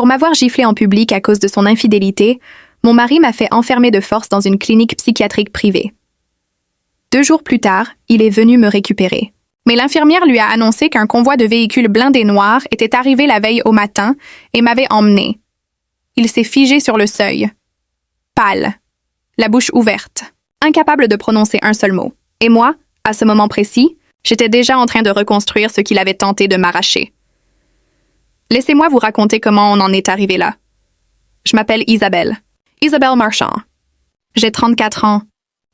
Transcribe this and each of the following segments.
m'avoir giflé en public à cause de son infidélité, mon mari m'a fait enfermer de force dans une clinique psychiatrique privée. 2 jours plus tard, il est venu me récupérer. Mais l'infirmière lui a annoncé qu'un convoi de véhicules blindés noirs était arrivé la veille au matin et m'avait emmené. Il s'est figé sur le seuil. Pâle, la bouche ouverte, incapable de prononcer un seul mot. Et moi, à ce moment précis, j'étais déjà en train de reconstruire ce qu'il avait tenté de m'arracher. Laissez-moi vous raconter comment on en est arrivé là. Je m'appelle Isabelle Marchand. J'ai 34 ans.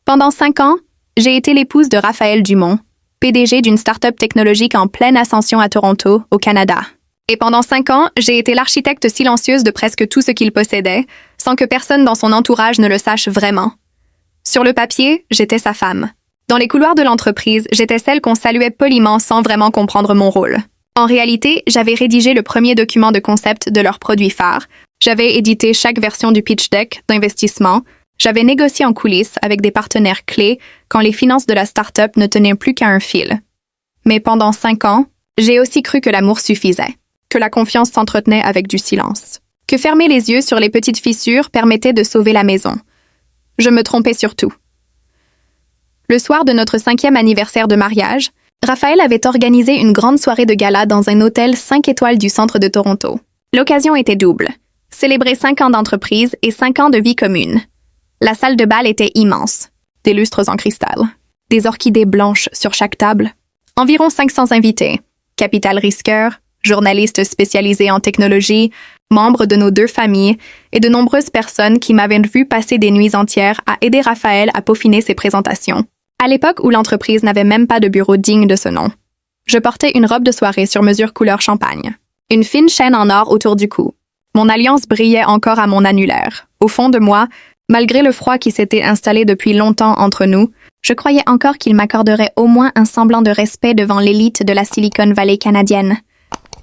Pendant 5 ans, j'ai été l'épouse de Raphaël Dumont, PDG d'une start-up technologique en pleine ascension à Toronto, au Canada. Et pendant 5 ans, j'ai été l'architecte silencieuse de presque tout ce qu'il possédait, sans que personne dans son entourage ne le sache vraiment. Sur le papier, j'étais sa femme. Dans les couloirs de l'entreprise, j'étais celle qu'on saluait poliment sans vraiment comprendre mon rôle. En réalité, j'avais rédigé le premier document de concept de leur produit phare, j'avais édité chaque version du pitch deck d'investissement, j'avais négocié en coulisses avec des partenaires clés quand les finances de la start-up ne tenaient plus qu'à un fil. Mais pendant 5 ans, j'ai aussi cru que l'amour suffisait, que la confiance s'entretenait avec du silence, que fermer les yeux sur les petites fissures permettait de sauver la maison. Je me trompais sur tout. Le soir de notre 5e anniversaire de mariage, Raphaël avait organisé une grande soirée de gala dans un hôtel 5 étoiles du centre de Toronto. L'occasion était double. Célébrer 5 ans d'entreprise et 5 ans de vie commune. La salle de bal était immense. Des lustres en cristal. Des orchidées blanches sur chaque table. Environ 500 invités. Capital risqueurs, journalistes spécialisés en technologie, membres de nos 2 familles et de nombreuses personnes qui m'avaient vu passer des nuits entières à aider Raphaël à peaufiner ses présentations. À l'époque où l'entreprise n'avait même pas de bureau digne de ce nom. Je portais une robe de soirée sur mesure couleur champagne. Une fine chaîne en or autour du cou. Mon alliance brillait encore à mon annulaire. Au fond de moi, malgré le froid qui s'était installé depuis longtemps entre nous, je croyais encore qu'il m'accorderait au moins un semblant de respect devant l'élite de la Silicon Valley canadienne.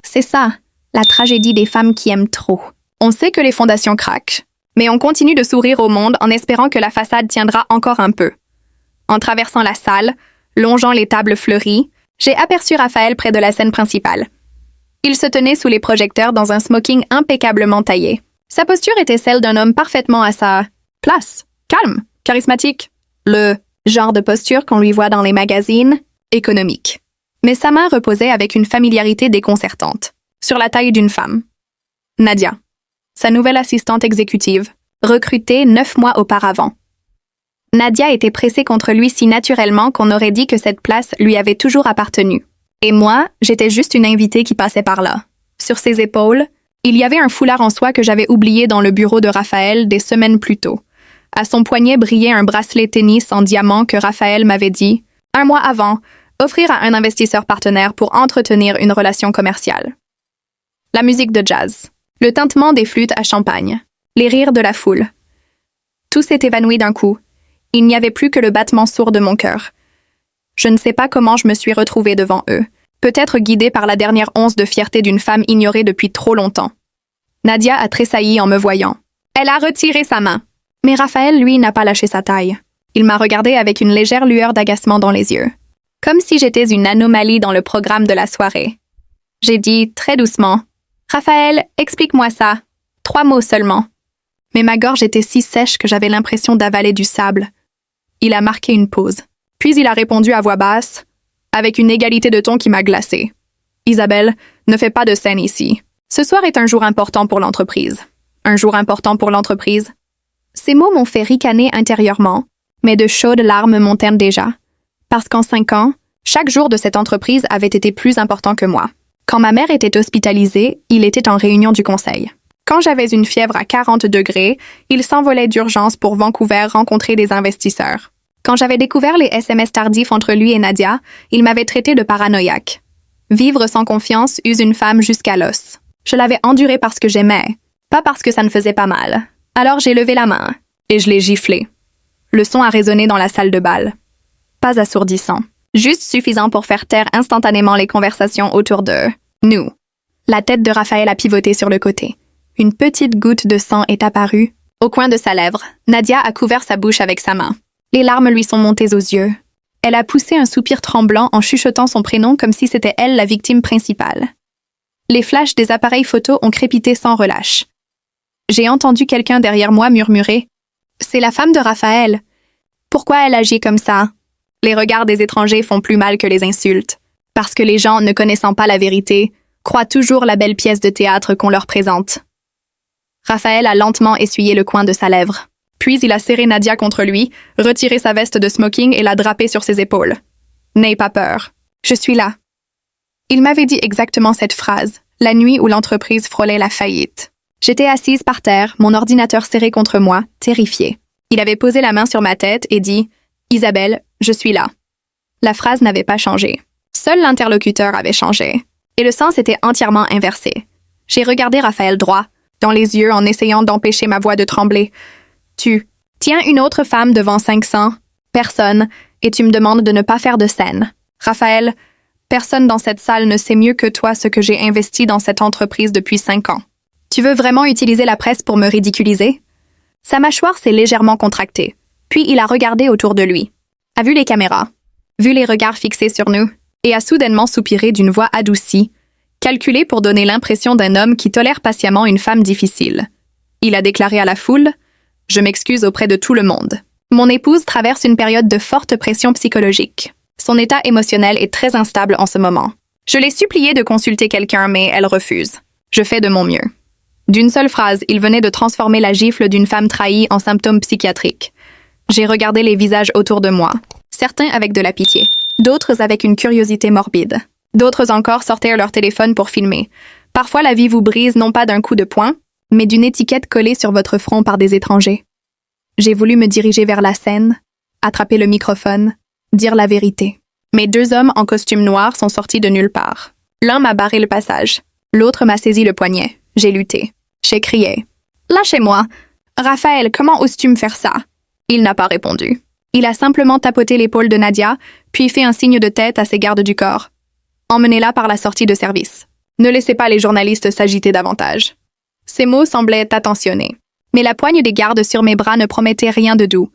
C'est ça, la tragédie des femmes qui aiment trop. On sait que les fondations craquent, mais on continue de sourire au monde en espérant que la façade tiendra encore un peu. En traversant la salle, longeant les tables fleuries, j'ai aperçu Raphaël près de la scène principale. Il se tenait sous les projecteurs dans un smoking impeccablement taillé. Sa posture était celle d'un homme parfaitement à sa place, calme, charismatique. Le genre de posture qu'on lui voit dans les magazines, économique. Mais sa main reposait avec une familiarité déconcertante, sur la taille d'une femme. Nadia, sa nouvelle assistante exécutive, recrutée 9 mois auparavant. Nadia était pressée contre lui si naturellement qu'on aurait dit que cette place lui avait toujours appartenu. Et moi, j'étais juste une invitée qui passait par là. Sur ses épaules, il y avait un foulard en soie que j'avais oublié dans le bureau de Raphaël des semaines plus tôt. À son poignet brillait un bracelet tennis en diamant que Raphaël m'avait dit, 1 mois avant, offrir à un investisseur partenaire pour entretenir une relation commerciale. La musique de jazz, le tintement des flûtes à champagne, les rires de la foule. Tout s'est évanoui d'un coup. Il n'y avait plus que le battement sourd de mon cœur. Je ne sais pas comment je me suis retrouvée devant eux, peut-être guidée par la dernière once de fierté d'une femme ignorée depuis trop longtemps. Nadia a tressailli en me voyant. Elle a retiré sa main. Mais Raphaël, lui, n'a pas lâché sa taille. Il m'a regardée avec une légère lueur d'agacement dans les yeux. Comme si j'étais une anomalie dans le programme de la soirée. J'ai dit, très doucement, « Raphaël, explique-moi ça. 3 mots seulement. » Mais ma gorge était si sèche que j'avais l'impression d'avaler du sable. Il a marqué une pause. Puis il a répondu à voix basse, avec une égalité de ton qui m'a glacée. « Isabelle, ne fais pas de scène ici. Ce soir est un jour important pour l'entreprise. » Un jour important pour l'entreprise. Ces mots m'ont fait ricaner intérieurement, mais de chaudes larmes montèrent déjà. Parce qu'en 5 ans, chaque jour de cette entreprise avait été plus important que moi. Quand ma mère était hospitalisée, il était en réunion du conseil. Quand j'avais une fièvre à 40 degrés, il s'envolait d'urgence pour Vancouver rencontrer des investisseurs. Quand j'avais découvert les SMS tardifs entre lui et Nadia, il m'avait traité de paranoïaque. Vivre sans confiance use une femme jusqu'à l'os. Je l'avais enduré parce que j'aimais, pas parce que ça ne faisait pas mal. Alors j'ai levé la main, et je l'ai giflé. Le son a résonné dans la salle de bal. Pas assourdissant, juste suffisant pour faire taire instantanément les conversations autour de nous. La tête de Raphaël a pivoté sur le côté. Une petite goutte de sang est apparue. Au coin de sa lèvre, Nadia a couvert sa bouche avec sa main. Les larmes lui sont montées aux yeux. Elle a poussé un soupir tremblant en chuchotant son prénom comme si c'était elle la victime principale. Les flashs des appareils photo ont crépité sans relâche. J'ai entendu quelqu'un derrière moi murmurer « C'est la femme de Raphaël. Pourquoi elle agit comme ça? » Les regards des étrangers font plus mal que les insultes, parce que les gens, ne connaissant pas la vérité, croient toujours la belle pièce de théâtre qu'on leur présente. Raphaël a lentement essuyé le coin de sa lèvre. Puis il a serré Nadia contre lui, retiré sa veste de smoking et l'a drapée sur ses épaules. « N'aie pas peur. Je suis là. » Il m'avait dit exactement cette phrase, la nuit où l'entreprise frôlait la faillite. J'étais assise par terre, mon ordinateur serré contre moi, terrifiée. Il avait posé la main sur ma tête et dit « Isabelle, je suis là. » La phrase n'avait pas changé. Seul l'interlocuteur avait changé. Et le sens était entièrement inversé. J'ai regardé Raphaël droit, dans les yeux en essayant d'empêcher ma voix de trembler. « Tu tiens une autre femme devant 500 personnes et tu me demandes de ne pas faire de scène. Raphaël, personne dans cette salle ne sait mieux que toi ce que j'ai investi dans cette entreprise depuis 5 ans. Tu veux vraiment utiliser la presse pour me ridiculiser? » Sa mâchoire s'est légèrement contractée, puis il a regardé autour de lui, a vu les caméras, vu les regards fixés sur nous, et a soudainement soupiré d'une voix adoucie, calculée pour donner l'impression d'un homme qui tolère patiemment une femme difficile. Il a déclaré à la foule « Je m'excuse auprès de tout le monde. Mon épouse traverse une période de forte pression psychologique. Son état émotionnel est très instable en ce moment. Je l'ai suppliée de consulter quelqu'un, mais elle refuse. Je fais de mon mieux. » D'une seule phrase, il venait de transformer la gifle d'une femme trahie en symptômes psychiatriques. J'ai regardé les visages autour de moi, certains avec de la pitié, d'autres avec une curiosité morbide. D'autres encore sortaient leur téléphone pour filmer. Parfois, la vie vous brise non pas d'un coup de poing, mais d'une étiquette collée sur votre front par des étrangers. J'ai voulu me diriger vers la scène, attraper le microphone, dire la vérité. Mais 2 hommes en costume noir sont sortis de nulle part. L'un m'a barré le passage, l'autre m'a saisi le poignet. J'ai lutté. J'ai crié. « Lâchez-moi! Raphaël, comment oses-tu me faire ça? » Il n'a pas répondu. Il a simplement tapoté l'épaule de Nadia, puis fait un signe de tête à ses gardes du corps. Emmenez-la par la sortie de service. Ne laissez pas les journalistes s'agiter davantage. Ces mots semblaient attentionnés. Mais la poigne des gardes sur mes bras ne promettait rien de doux.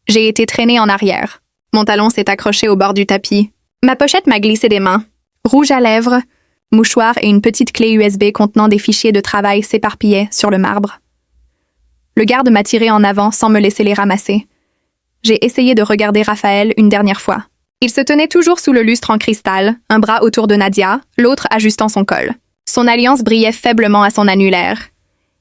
J'ai été traînée en arrière. Mon talon s'est accroché au bord du tapis. Ma pochette m'a glissé des mains. Rouge à lèvres, mouchoir et une petite clé USB contenant des fichiers de travail s'éparpillaient sur le marbre. Le garde m'a tiré en avant sans me laisser les ramasser. J'ai essayé de regarder Raphaël une dernière fois. Il se tenait toujours sous le lustre en cristal, un bras autour de Nadia, l'autre ajustant son col. Son alliance brillait faiblement à son annulaire.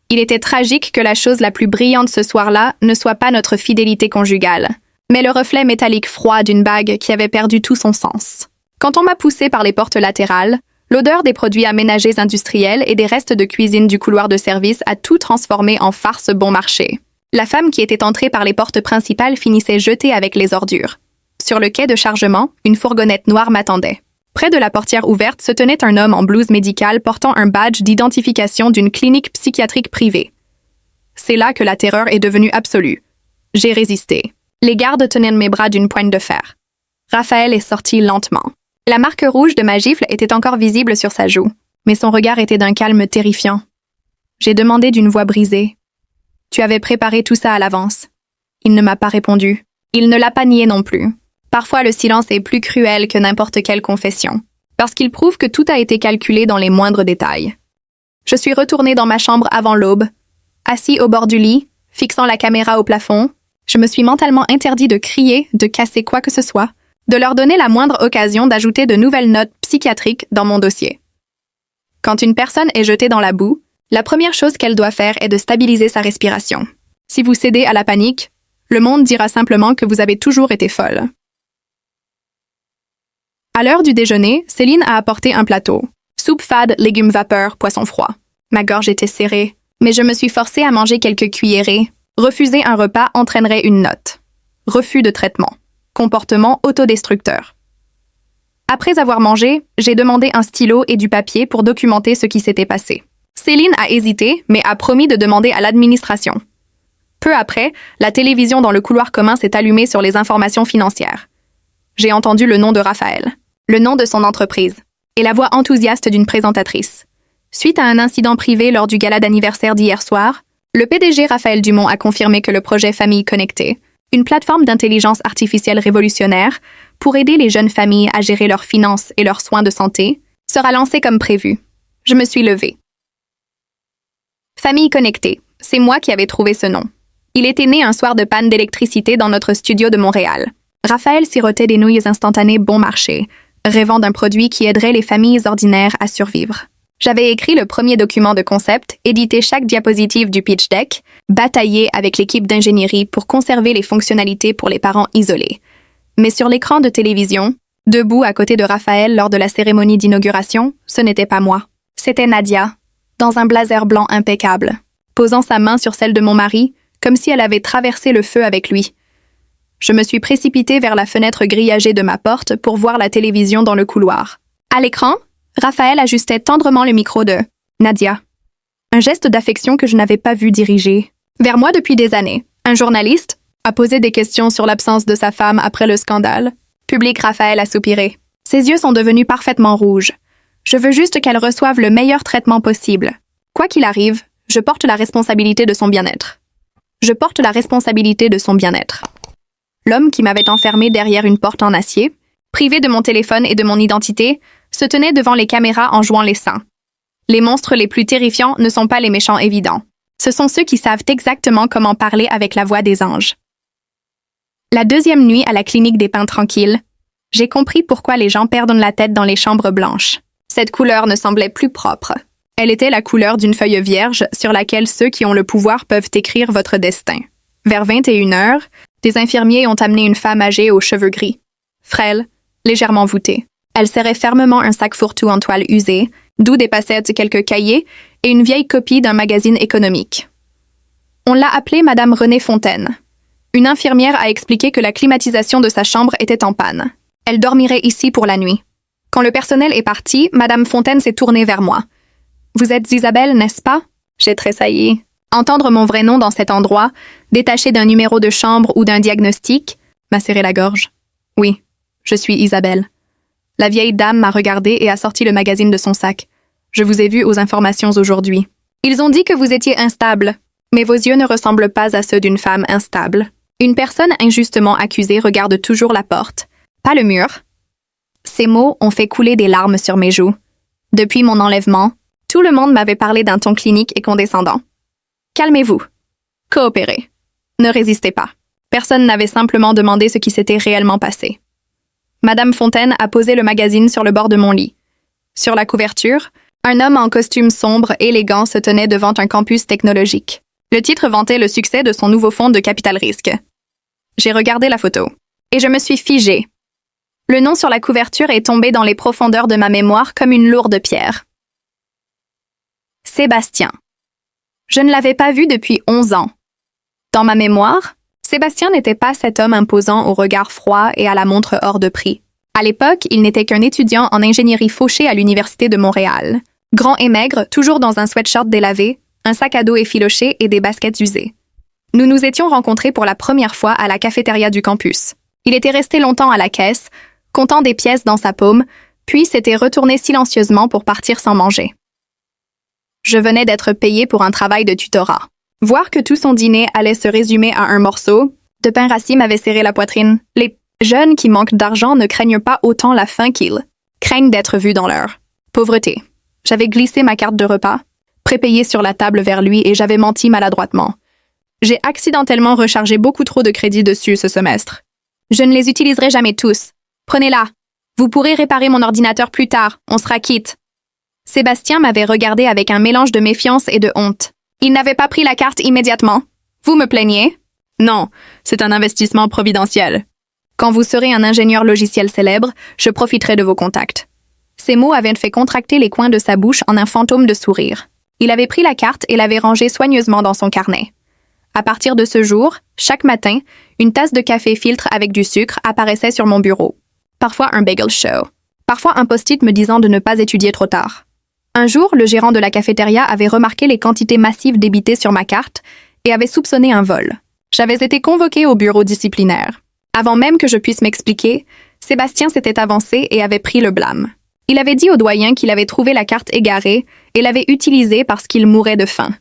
Il était tragique que la chose la plus brillante ce soir-là ne soit pas notre fidélité conjugale, mais le reflet métallique froid d'une bague qui avait perdu tout son sens. Quand on m'a poussé par les portes latérales, l'odeur des produits aménagés industriels et des restes de cuisine du couloir de service a tout transformé en farce bon marché. La femme qui était entrée par les portes principales finissait jetée avec les ordures. Sur le quai de chargement, une fourgonnette noire m'attendait. Près de la portière ouverte se tenait un homme en blouse médicale portant un badge d'identification d'une clinique psychiatrique privée. C'est là que la terreur est devenue absolue. J'ai résisté. Les gardes tenaient mes bras d'une poigne de fer. Raphaël est sorti lentement. La marque rouge de ma gifle était encore visible sur sa joue, mais son regard était d'un calme terrifiant. J'ai demandé d'une voix brisée. « Tu avais préparé tout ça à l'avance. » Il ne m'a pas répondu. Il ne l'a pas nié non plus. Parfois, le silence est plus cruel que n'importe quelle confession, parce qu'il prouve que tout a été calculé dans les moindres détails. Je suis retournée dans ma chambre avant l'aube. Assis au bord du lit, fixant la caméra au plafond, je me suis mentalement interdit de crier, de casser quoi que ce soit, de leur donner la moindre occasion d'ajouter de nouvelles notes psychiatriques dans mon dossier. Quand une personne est jetée dans la boue, la première chose qu'elle doit faire est de stabiliser sa respiration. Si vous cédez à la panique, le monde dira simplement que vous avez toujours été folle. À l'heure du déjeuner, Céline a apporté un plateau. Soupe fade, légumes vapeur, poisson froid. Ma gorge était serrée, mais je me suis forcée à manger quelques cuillerées. Refuser un repas entraînerait une note. Refus de traitement. Comportement autodestructeur. Après avoir mangé, j'ai demandé un stylo et du papier pour documenter ce qui s'était passé. Céline a hésité, mais a promis de demander à l'administration. Peu après, la télévision dans le couloir commun s'est allumée sur les informations financières. J'ai entendu le nom de Raphaël, le nom de son entreprise, et la voix enthousiaste d'une présentatrice. Suite à un incident privé lors du gala d'anniversaire d'hier soir, le PDG Raphaël Dumont a confirmé que le projet Famille Connectée, une plateforme d'intelligence artificielle révolutionnaire pour aider les jeunes familles à gérer leurs finances et leurs soins de santé, sera lancé comme prévu. Je me suis levée. Famille connectée, c'est moi qui avais trouvé ce nom. Il était né un soir de panne d'électricité dans notre studio de Montréal. Raphaël sirotait des nouilles instantanées bon marché, rêvant d'un produit qui aiderait les familles ordinaires à survivre. J'avais écrit le premier document de concept, édité chaque diapositive du pitch deck, bataillé avec l'équipe d'ingénierie pour conserver les fonctionnalités pour les parents isolés. Mais sur l'écran de télévision, debout à côté de Raphaël lors de la cérémonie d'inauguration, ce n'était pas moi. C'était Nadia, dans un blazer blanc impeccable, posant sa main sur celle de mon mari, comme si elle avait traversé le feu avec lui. Je me suis précipitée vers la fenêtre grillagée de ma porte pour voir la télévision dans le couloir. À l'écran, Raphaël ajustait tendrement le micro de Nadia. Un geste d'affection que je n'avais pas vu diriger vers moi depuis des années. Un journaliste a posé des questions sur l'absence de sa femme après le scandale. Public Raphaël a soupiré. Ses yeux sont devenus parfaitement rouges. Je veux juste qu'elle reçoive le meilleur traitement possible. Quoi qu'il arrive, je porte la responsabilité de son bien-être. Je porte la responsabilité de son bien-être. L'homme qui m'avait enfermé derrière une porte en acier, privé de mon téléphone et de mon identité, se tenait devant les caméras en jouant les saints. Les monstres les plus terrifiants ne sont pas les méchants évidents. Ce sont ceux qui savent exactement comment parler avec la voix des anges. La deuxième nuit à la clinique des Pins Tranquilles, j'ai compris pourquoi les gens perdent la tête dans les chambres blanches. Cette couleur ne semblait plus propre. Elle était la couleur d'une feuille vierge sur laquelle ceux qui ont le pouvoir peuvent écrire votre destin. Vers 21h, des infirmiers ont amené une femme âgée aux cheveux gris, frêle, légèrement voûtée. Elle serrait fermement un sac fourre-tout en toile usée, d'où dépassaient quelques cahiers et une vieille copie d'un magazine économique. On l'a appelée Madame Renée Fontaine. Une infirmière a expliqué que la climatisation de sa chambre était en panne. Elle dormirait ici pour la nuit. Quand le personnel est parti, Madame Fontaine s'est tournée vers moi. « Vous êtes Isabelle, n'est-ce pas ?» J'ai tressailli. Entendre mon vrai nom dans cet endroit, détaché d'un numéro de chambre ou d'un diagnostic, m'a serré la gorge. « Oui, je suis Isabelle. » La vieille dame m'a regardé et a sorti le magazine de son sac. « Je vous ai vu aux informations aujourd'hui. Ils ont dit que vous étiez instable, mais vos yeux ne ressemblent pas à ceux d'une femme instable. Une personne injustement accusée regarde toujours la porte, pas le mur. » Ces mots ont fait couler des larmes sur mes joues. Depuis mon enlèvement, tout le monde m'avait parlé d'un ton clinique et condescendant. Calmez-vous. Coopérez. Ne résistez pas. Personne n'avait simplement demandé ce qui s'était réellement passé. Madame Fontaine a posé le magazine sur le bord de mon lit. Sur la couverture, un homme en costume sombre élégant se tenait devant un campus technologique. Le titre vantait le succès de son nouveau fonds de capital risque. J'ai regardé la photo et je me suis figée. Le nom sur la couverture est tombé dans les profondeurs de ma mémoire comme une lourde pierre. Sébastien. Je ne l'avais pas vu depuis 11 ans. Dans ma mémoire, Sébastien n'était pas cet homme imposant au regard froid et à la montre hors de prix. À l'époque, il n'était qu'un étudiant en ingénierie fauché à l'Université de Montréal. Grand et maigre, toujours dans un sweatshirt délavé, un sac à dos effiloché et des baskets usées. Nous nous étions rencontrés pour la première fois à la cafétéria du campus. Il était resté longtemps à la caisse, comptant des pièces dans sa paume, puis s'était retourné silencieusement pour partir sans manger. Je venais d'être payée pour un travail de tutorat. Voir que tout son dîner allait se résumer à un morceau de pain rassis m'avait serré la poitrine. Les jeunes qui manquent d'argent ne craignent pas autant la faim qu'ils craignent d'être vus dans leur pauvreté. J'avais glissé ma carte de repas, prépayée sur la table vers lui et j'avais menti maladroitement. J'ai accidentellement rechargé beaucoup trop de crédits dessus ce semestre. Je ne les utiliserai jamais tous. Prenez-la. Vous pourrez réparer mon ordinateur plus tard. On sera quitte. Sébastien m'avait regardé avec un mélange de méfiance et de honte. Il n'avait pas pris la carte immédiatement. Vous me plaignez? Non, c'est un investissement providentiel. Quand vous serez un ingénieur logiciel célèbre, je profiterai de vos contacts. Ces mots avaient fait contracter les coins de sa bouche en un fantôme de sourire. Il avait pris la carte et l'avait rangée soigneusement dans son carnet. À partir de ce jour, chaque matin, une tasse de café filtre avec du sucre apparaissait sur mon bureau. Parfois un bagel show. Parfois un post-it me disant de ne pas étudier trop tard. Un jour, le gérant de la cafétéria avait remarqué les quantités massives débitées sur ma carte et avait soupçonné un vol. J'avais été convoquée au bureau disciplinaire. Avant même que je puisse m'expliquer, Sébastien s'était avancé et avait pris le blâme. Il avait dit au doyen qu'il avait trouvé la carte égarée et l'avait utilisée parce qu'il mourait de faim.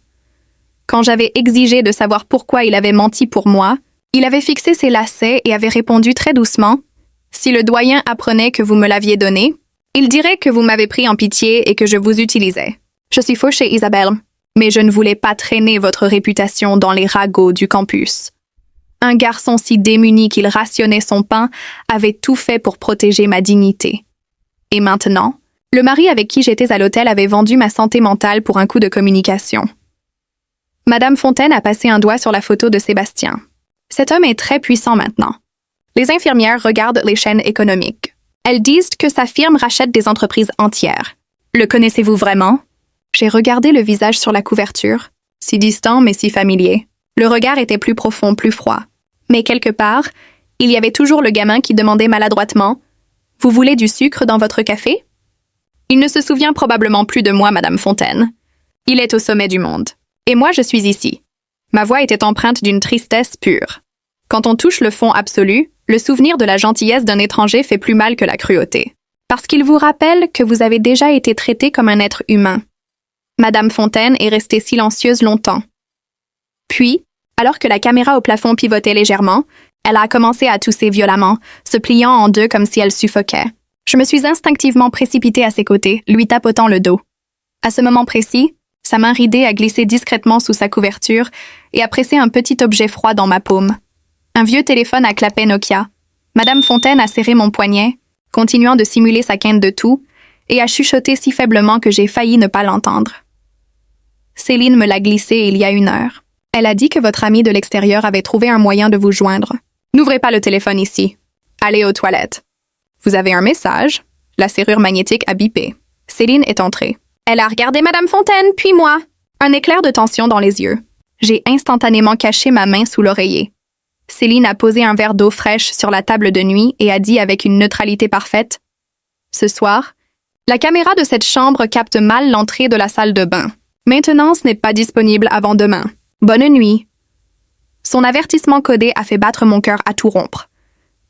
Quand j'avais exigé de savoir pourquoi il avait menti pour moi, il avait fixé ses lacets et avait répondu très doucement « Si le doyen apprenait que vous me l'aviez donné, Il dirait que vous m'avez pris en pitié et que je vous utilisais. Je suis fauchée, Isabelle, mais je ne voulais pas traîner votre réputation dans les ragots du campus. Un garçon si démuni qu'il rationnait son pain avait tout fait pour protéger ma dignité. Et maintenant, le mari avec qui j'étais à l'hôtel avait vendu ma santé mentale pour un coup de communication. Madame Fontaine a passé un doigt sur la photo de Sébastien. Cet homme est très puissant maintenant. Les infirmières regardent les chaînes économiques. Elles disent que sa firme rachète des entreprises entières. Le connaissez-vous vraiment? J'ai regardé le visage sur la couverture, si distant mais si familier. Le regard était plus profond, plus froid. Mais quelque part, il y avait toujours le gamin qui demandait maladroitement « Vous voulez du sucre dans votre café ?» Il ne se souvient probablement plus de moi, Madame Fontaine. Il est au sommet du monde. Et moi, je suis ici. Ma voix était empreinte d'une tristesse pure. Quand on touche le fond absolu, le souvenir de la gentillesse d'un étranger fait plus mal que la cruauté. Parce qu'il vous rappelle que vous avez déjà été traité comme un être humain. Madame Fontaine est restée silencieuse longtemps. Puis, alors que la caméra au plafond pivotait légèrement, elle a commencé à tousser violemment, se pliant en deux comme si elle suffoquait. Je me suis instinctivement précipitée à ses côtés, lui tapotant le dos. À ce moment précis, sa main ridée a glissé discrètement sous sa couverture et a pressé un petit objet froid dans ma paume. Un vieux téléphone à clapet Nokia. Madame Fontaine a serré mon poignet, continuant de simuler sa quinte de toux, et a chuchoté si faiblement que j'ai failli ne pas l'entendre. Céline me l'a glissé il y a 1 heure. Elle a dit que votre ami de l'extérieur avait trouvé un moyen de vous joindre. N'ouvrez pas le téléphone ici. Allez aux toilettes. Vous avez un message. La serrure magnétique a bipé. Céline est entrée. Elle a regardé Madame Fontaine, puis moi. Un éclair de tension dans les yeux. J'ai instantanément caché ma main sous l'oreiller. Céline a posé un verre d'eau fraîche sur la table de nuit et a dit avec une neutralité parfaite « Ce soir, la caméra de cette chambre capte mal l'entrée de la salle de bain. Maintenance n'est pas disponible avant demain. Bonne nuit. » Son avertissement codé a fait battre mon cœur à tout rompre.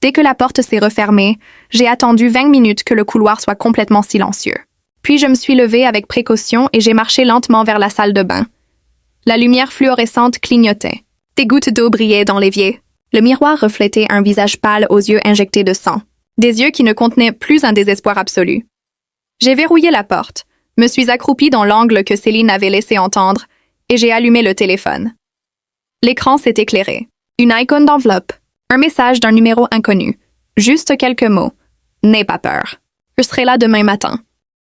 Dès que la porte s'est refermée, j'ai attendu 20 minutes que le couloir soit complètement silencieux. Puis je me suis levée avec précaution et j'ai marché lentement vers la salle de bain. La lumière fluorescente clignotait. Des gouttes d'eau brillaient dans l'évier. Le miroir reflétait un visage pâle aux yeux injectés de sang. Des yeux qui ne contenaient plus un désespoir absolu. J'ai verrouillé la porte, me suis accroupie dans l'angle que Céline avait laissé entendre et j'ai allumé le téléphone. L'écran s'est éclairé. Une icône d'enveloppe. Un message d'un numéro inconnu. Juste quelques mots. N'aie pas peur. Je serai là demain matin.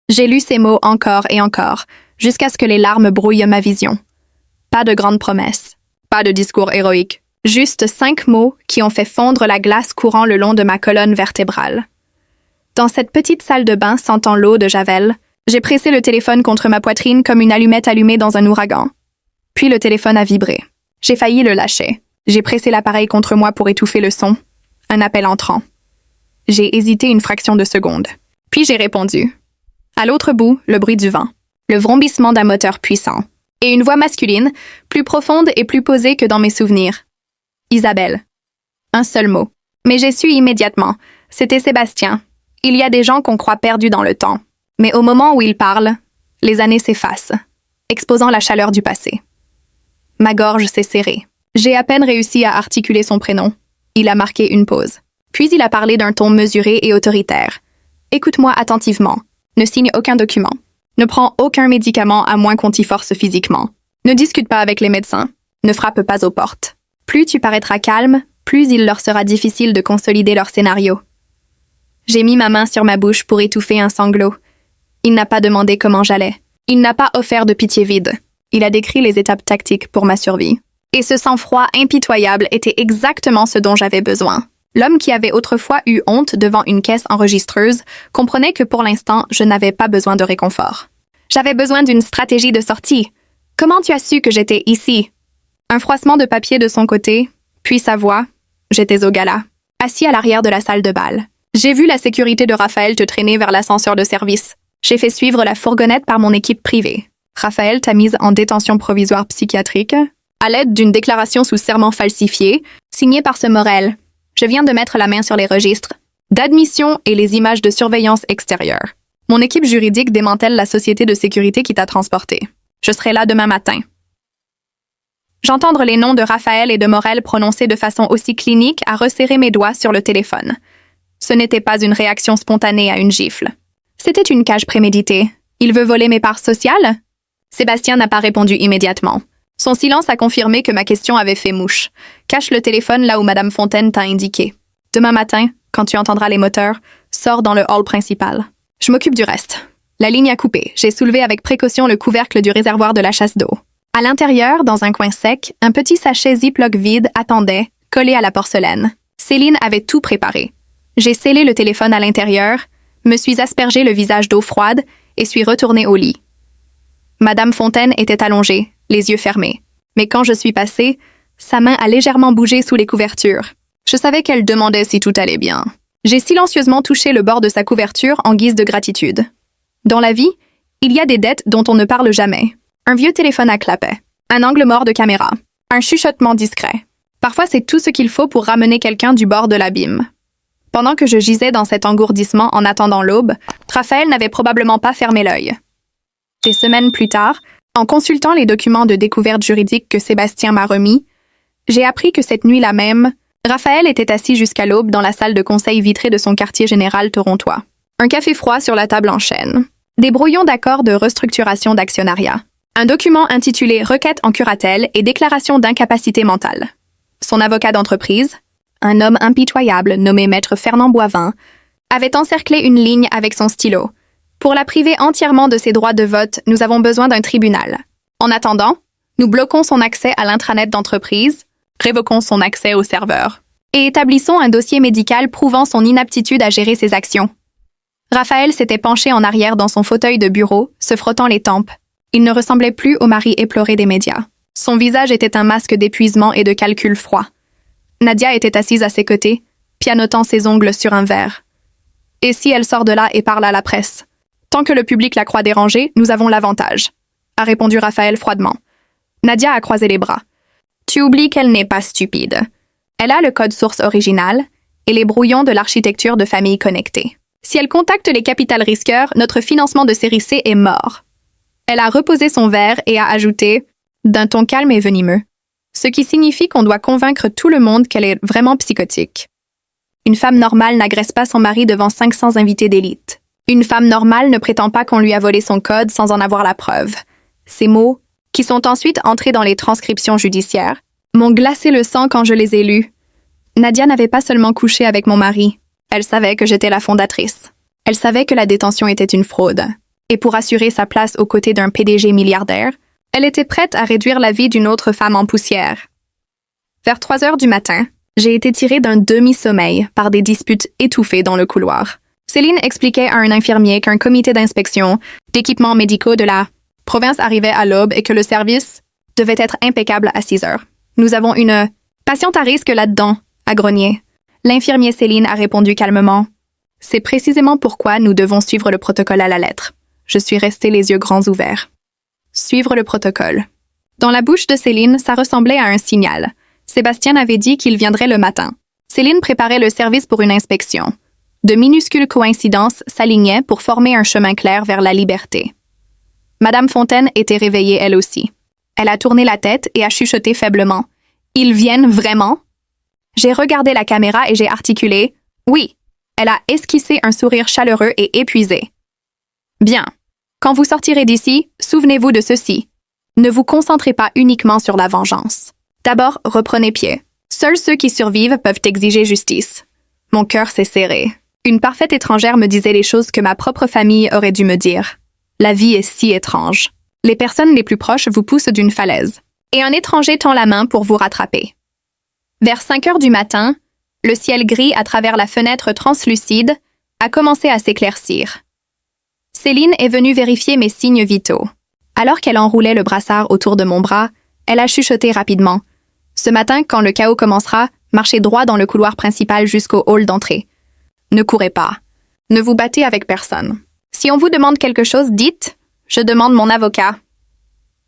J'ai lu ces mots encore et encore, jusqu'à ce que les larmes brouillent ma vision. Pas de grandes promesses. Pas de discours héroïque. Juste 5 mots qui ont fait fondre la glace courant le long de ma colonne vertébrale. Dans cette petite salle de bain sentant l'eau de Javel, j'ai pressé le téléphone contre ma poitrine comme une allumette allumée dans un ouragan. Puis le téléphone a vibré. J'ai failli le lâcher. J'ai pressé l'appareil contre moi pour étouffer le son. Un appel entrant. J'ai hésité une fraction de seconde. Puis j'ai répondu. À l'autre bout, le bruit du vent. Le vrombissement d'un moteur puissant. Et une voix masculine, plus profonde et plus posée que dans mes souvenirs. Isabelle. Un seul mot. Mais j'ai su immédiatement. C'était Sébastien. Il y a des gens qu'on croit perdus dans le temps. Mais au moment où ils parlent, les années s'effacent, exposant la chaleur du passé. Ma gorge s'est serrée. J'ai à peine réussi à articuler son prénom. Il a marqué une pause. Puis il a parlé d'un ton mesuré et autoritaire. Écoute-moi attentivement. Ne signe aucun document. Ne prends aucun médicament à moins qu'on t'y force physiquement. Ne discute pas avec les médecins. Ne frappe pas aux portes. Plus tu paraîtras calme, plus il leur sera difficile de consolider leur scénario. J'ai mis ma main sur ma bouche pour étouffer un sanglot. Il n'a pas demandé comment j'allais. Il n'a pas offert de pitié vide. Il a décrit les étapes tactiques pour ma survie. Et ce sang-froid impitoyable était exactement ce dont j'avais besoin. L'homme qui avait autrefois eu honte devant une caisse enregistreuse comprenait que pour l'instant, je n'avais pas besoin de réconfort. J'avais besoin d'une stratégie de sortie. Comment tu as su que j'étais ici? Un froissement de papier de son côté, puis sa voix. J'étais au gala, assis à l'arrière de la salle de bal. J'ai vu la sécurité de Raphaël te traîner vers l'ascenseur de service. J'ai fait suivre la fourgonnette par mon équipe privée. Raphaël t'a mise en détention provisoire psychiatrique à l'aide d'une déclaration sous serment falsifiée, signée par ce Morel. Je viens de mettre la main sur les registres d'admission et les images de surveillance extérieure. Mon équipe juridique démantèle la société de sécurité qui t'a transporté. Je serai là demain matin. J'entendre les noms de Raphaël et de Morel prononcés de façon aussi clinique à resserrer mes doigts sur le téléphone. Ce n'était pas une réaction spontanée à une gifle. C'était une cage préméditée. Il veut voler mes parts sociales? Sébastien n'a pas répondu immédiatement. Son silence a confirmé que ma question avait fait mouche. Cache le téléphone là où Madame Fontaine t'a indiqué. Demain matin, quand tu entendras les moteurs, sors dans le hall principal. Je m'occupe du reste. La ligne a coupé. J'ai soulevé avec précaution le couvercle du réservoir de la chasse d'eau. À l'intérieur, dans un coin sec, un petit sachet Ziploc vide attendait, collé à la porcelaine. Céline avait tout préparé. J'ai scellé le téléphone à l'intérieur, me suis aspergé le visage d'eau froide et suis retournée au lit. Madame Fontaine était allongée, les yeux fermés. Mais quand je suis passée, sa main a légèrement bougé sous les couvertures. Je savais qu'elle demandait si tout allait bien. J'ai silencieusement touché le bord de sa couverture en guise de gratitude. Dans la vie, il y a des dettes dont on ne parle jamais. Un vieux téléphone à clapet, un angle mort de caméra, un chuchotement discret. Parfois, c'est tout ce qu'il faut pour ramener quelqu'un du bord de l'abîme. Pendant que je gisais dans cet engourdissement en attendant l'aube, Raphaël n'avait probablement pas fermé l'œil. Des semaines plus tard, en consultant les documents de découverte juridique que Sébastien m'a remis, j'ai appris que cette nuit-là même, Raphaël était assis jusqu'à l'aube dans la salle de conseil vitrée de son quartier général torontois. Un café froid sur la table en chêne. Des brouillons d'accords de restructuration d'actionnariat. Un document intitulé « Requête en curatelle et déclaration d'incapacité mentale ». Son avocat d'entreprise, un homme impitoyable nommé Maître Fernand Boivin, avait encerclé une ligne avec son stylo. Pour la priver entièrement de ses droits de vote, nous avons besoin d'un tribunal. En attendant, nous bloquons son accès à l'intranet d'entreprise, révoquons son accès au serveur et établissons un dossier médical prouvant son inaptitude à gérer ses actions. Raphaël s'était penché en arrière dans son fauteuil de bureau, se frottant les tempes. Il ne ressemblait plus au mari éploré des médias. Son visage était un masque d'épuisement et de calcul froid. Nadia était assise à ses côtés, pianotant ses ongles sur un verre. Et si elle sort de là et parle à la presse? Tant que le public la croit dérangée, nous avons l'avantage, a répondu Raphaël froidement. Nadia a croisé les bras. Tu oublies qu'elle n'est pas stupide. Elle a le code source original et les brouillons de l'architecture de famille connectée. Si elle contacte les capital risqueurs, notre financement de série C est mort. Elle a reposé son verre et a ajouté, d'un ton calme et venimeux, ce qui signifie qu'on doit convaincre tout le monde qu'elle est vraiment psychotique. Une femme normale n'agresse pas son mari devant 500 invités d'élite. Une femme normale ne prétend pas qu'on lui a volé son code sans en avoir la preuve. Ces mots, qui sont ensuite entrés dans les transcriptions judiciaires, m'ont glacé le sang quand je les ai lus. Nadia n'avait pas seulement couché avec mon mari. Elle savait que j'étais la fondatrice. Elle savait que la détention était une fraude. Et pour assurer sa place aux côtés d'un PDG milliardaire, elle était prête à réduire la vie d'une autre femme en poussière. Vers 3 heures du matin, j'ai été tirée d'un demi-sommeil par des disputes étouffées dans le couloir. Céline expliquait à un infirmier qu'un comité d'inspection d'équipements médicaux de la province arrivait à l'aube et que le service devait être impeccable à 6 heures. Nous avons une patiente à risque là-dedans, a grogné. L'infirmier Céline a répondu calmement. C'est précisément pourquoi nous devons suivre le protocole à la lettre. Je suis restée les yeux grands ouverts. Suivre le protocole. Dans la bouche de Céline, ça ressemblait à un signal. Sébastien avait dit qu'il viendrait le matin. Céline préparait le service pour une inspection. De minuscules coïncidences s'alignaient pour former un chemin clair vers la liberté. Madame Fontaine était réveillée elle aussi. Elle a tourné la tête et a chuchoté faiblement. « Ils viennent vraiment? » J'ai regardé la caméra et j'ai articulé « Oui ». Elle a esquissé un sourire chaleureux et épuisé. « Bien. Quand vous sortirez d'ici, souvenez-vous de ceci. Ne vous concentrez pas uniquement sur la vengeance. D'abord, reprenez pied. Seuls ceux qui survivent peuvent exiger justice. » Mon cœur s'est serré. Une parfaite étrangère me disait les choses que ma propre famille aurait dû me dire. La vie est si étrange. Les personnes les plus proches vous poussent d'une falaise. Et un étranger tend la main pour vous rattraper. Vers 5 heures du matin, le ciel gris à travers la fenêtre translucide a commencé à s'éclaircir. Céline est venue vérifier mes signes vitaux. Alors qu'elle enroulait le brassard autour de mon bras, elle a chuchoté rapidement. Ce matin, quand le chaos commencera, marchez droit dans le couloir principal jusqu'au hall d'entrée. Ne courez pas. Ne vous battez avec personne. Si on vous demande quelque chose, dites « Je demande mon avocat ».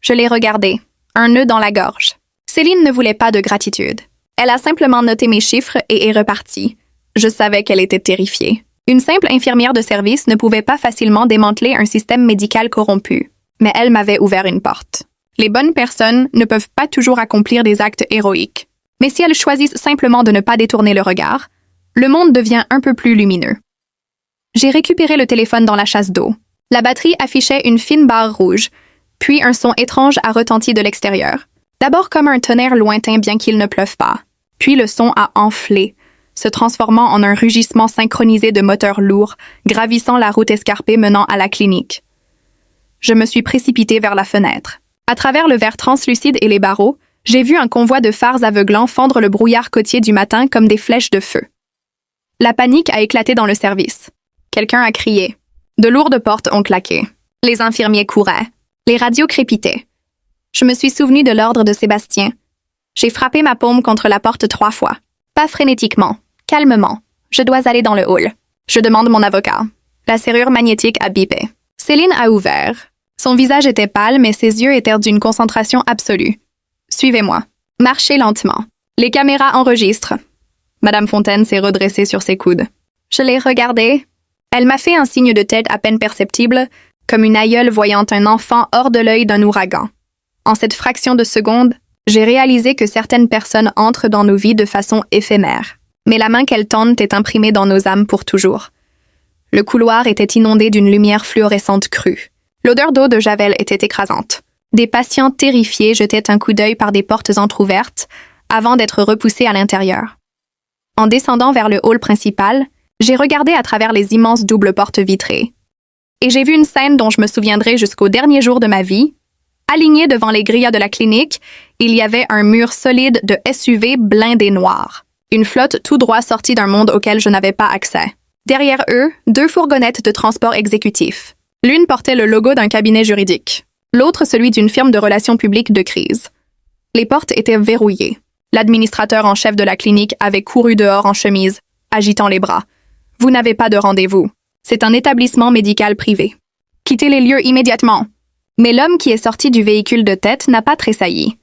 Je l'ai regardé, un nœud dans la gorge. Céline ne voulait pas de gratitude. Elle a simplement noté mes chiffres et est repartie. Je savais qu'elle était terrifiée. Une simple infirmière de service ne pouvait pas facilement démanteler un système médical corrompu. Mais elle m'avait ouvert une porte. Les bonnes personnes ne peuvent pas toujours accomplir des actes héroïques. Mais si elles choisissent simplement de ne pas détourner le regard, le monde devient un peu plus lumineux. J'ai récupéré le téléphone dans la chasse d'eau. La batterie affichait une fine barre rouge, puis un son étrange a retenti de l'extérieur. D'abord comme un tonnerre lointain bien qu'il ne pleuve pas. Puis le son a enflé, se transformant en un rugissement synchronisé de moteurs lourds, gravissant la route escarpée menant à la clinique. Je me suis précipitée vers la fenêtre. À travers le verre translucide et les barreaux, j'ai vu un convoi de phares aveuglants fendre le brouillard côtier du matin comme des flèches de feu. La panique a éclaté dans le service. Quelqu'un a crié. De lourdes portes ont claqué. Les infirmiers couraient. Les radios crépitaient. Je me suis souvenu de l'ordre de Sébastien. J'ai frappé ma paume contre la porte 3 fois. Pas frénétiquement, calmement. Je dois aller dans le hall. Je demande mon avocat. La serrure magnétique a bipé. Céline a ouvert. Son visage était pâle, mais ses yeux étaient d'une concentration absolue. Suivez-moi. Marchez lentement. Les caméras enregistrent. Madame Fontaine s'est redressée sur ses coudes. Je l'ai regardée. Elle m'a fait un signe de tête à peine perceptible, comme une aïeule voyant un enfant hors de l'œil d'un ouragan. En cette fraction de seconde, j'ai réalisé que certaines personnes entrent dans nos vies de façon éphémère. Mais la main qu'elles tendent est imprimée dans nos âmes pour toujours. Le couloir était inondé d'une lumière fluorescente crue. L'odeur d'eau de Javel était écrasante. Des patients terrifiés jetaient un coup d'œil par des portes entr'ouvertes avant d'être repoussés à l'intérieur. En descendant vers le hall principal, j'ai regardé à travers les immenses doubles portes vitrées. Et j'ai vu une scène dont je me souviendrai jusqu'au dernier jour de ma vie. Aligné devant les grilles de la clinique, il y avait un mur solide de SUV blindés noirs. Une flotte tout droit sortie d'un monde auquel je n'avais pas accès. Derrière eux, 2 fourgonnettes de transport exécutif. L'une portait le logo d'un cabinet juridique, l'autre celui d'une firme de relations publiques de crise. Les portes étaient verrouillées. L'administrateur en chef de la clinique avait couru dehors en chemise, agitant les bras. « Vous n'avez pas de rendez-vous. C'est un établissement médical privé. Quittez les lieux immédiatement. » Mais l'homme qui est sorti du véhicule de tête n'a pas tressailli.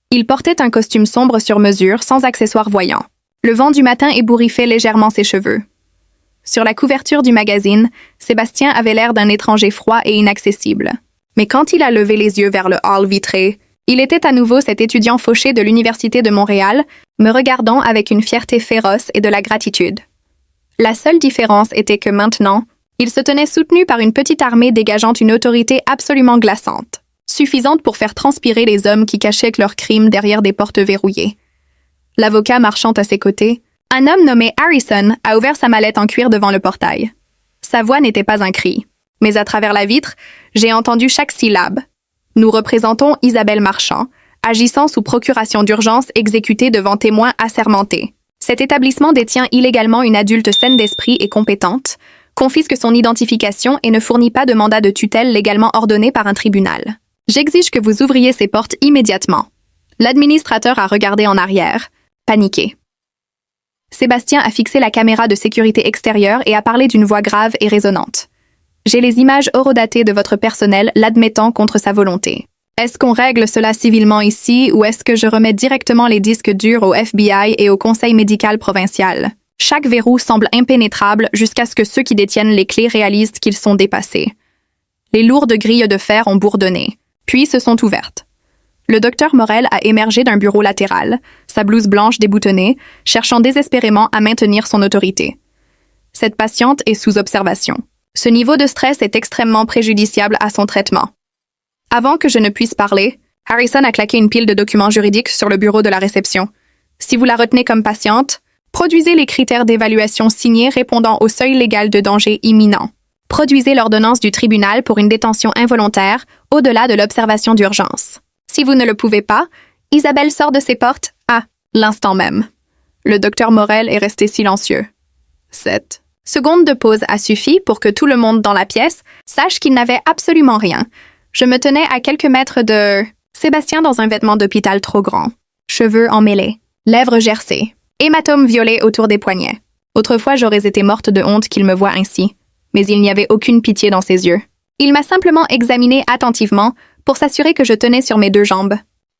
Il portait un costume sombre sur mesure, sans accessoires voyants. Le vent du matin ébouriffait légèrement ses cheveux. Sur la couverture du magazine, Sébastien avait l'air d'un étranger froid et inaccessible. Mais quand il a levé les yeux vers le hall vitré, il était à nouveau cet étudiant fauché de l'Université de Montréal, me regardant avec une fierté féroce et de la gratitude. La seule différence était que maintenant, il se tenait soutenu par une petite armée dégageant une autorité absolument glaçante, suffisante pour faire transpirer les hommes qui cachaient leurs crimes derrière des portes verrouillées. L'avocat marchant à ses côtés, un homme nommé Harrison a ouvert sa mallette en cuir devant le portail. Sa voix n'était pas un cri, mais à travers la vitre, j'ai entendu chaque syllabe. Nous représentons Isabelle Marchand, agissant sous procuration d'urgence exécutée devant témoins assermentés. Cet établissement détient illégalement une adulte saine d'esprit et compétente, confisque son identification et ne fournit pas de mandat de tutelle légalement ordonné par un tribunal. J'exige que vous ouvriez ces portes immédiatement. L'administrateur a regardé en arrière, paniqué. Sébastien a fixé la caméra de sécurité extérieure et a parlé d'une voix grave et résonnante. J'ai les images horodatées de votre personnel l'admettant contre sa volonté. Est-ce qu'on règle cela civilement ici ou est-ce que je remets directement les disques durs au FBI et au Conseil médical provincial? Chaque verrou semble impénétrable jusqu'à ce que ceux qui détiennent les clés réalisent qu'ils sont dépassés. Les lourdes grilles de fer ont bourdonné, puis se sont ouvertes. Le docteur Morel a émergé d'un bureau latéral, sa blouse blanche déboutonnée, cherchant désespérément à maintenir son autorité. Cette patiente est sous observation. Ce niveau de stress est extrêmement préjudiciable à son traitement. Avant que je ne puisse parler, Harrison a claqué une pile de documents juridiques sur le bureau de la réception. Si vous la retenez comme patiente, produisez les critères d'évaluation signés répondant au seuil légal de danger imminent. Produisez l'ordonnance du tribunal pour une détention involontaire au-delà de l'observation d'urgence. Si vous ne le pouvez pas, Isabelle sort de ses portes à l'instant même. Le docteur Morel est resté silencieux. 7 secondes de pause a suffi pour que tout le monde dans la pièce sache qu'il n'avait absolument rien. Je me tenais à quelques mètres de Sébastien dans un vêtement d'hôpital trop grand. Cheveux emmêlés, lèvres gercées, hématomes violets autour des poignets. Autrefois, j'aurais été morte de honte qu'il me voie ainsi, mais il n'y avait aucune pitié dans ses yeux. Il m'a simplement examiné attentivement pour s'assurer que je tenais sur mes 2 jambes.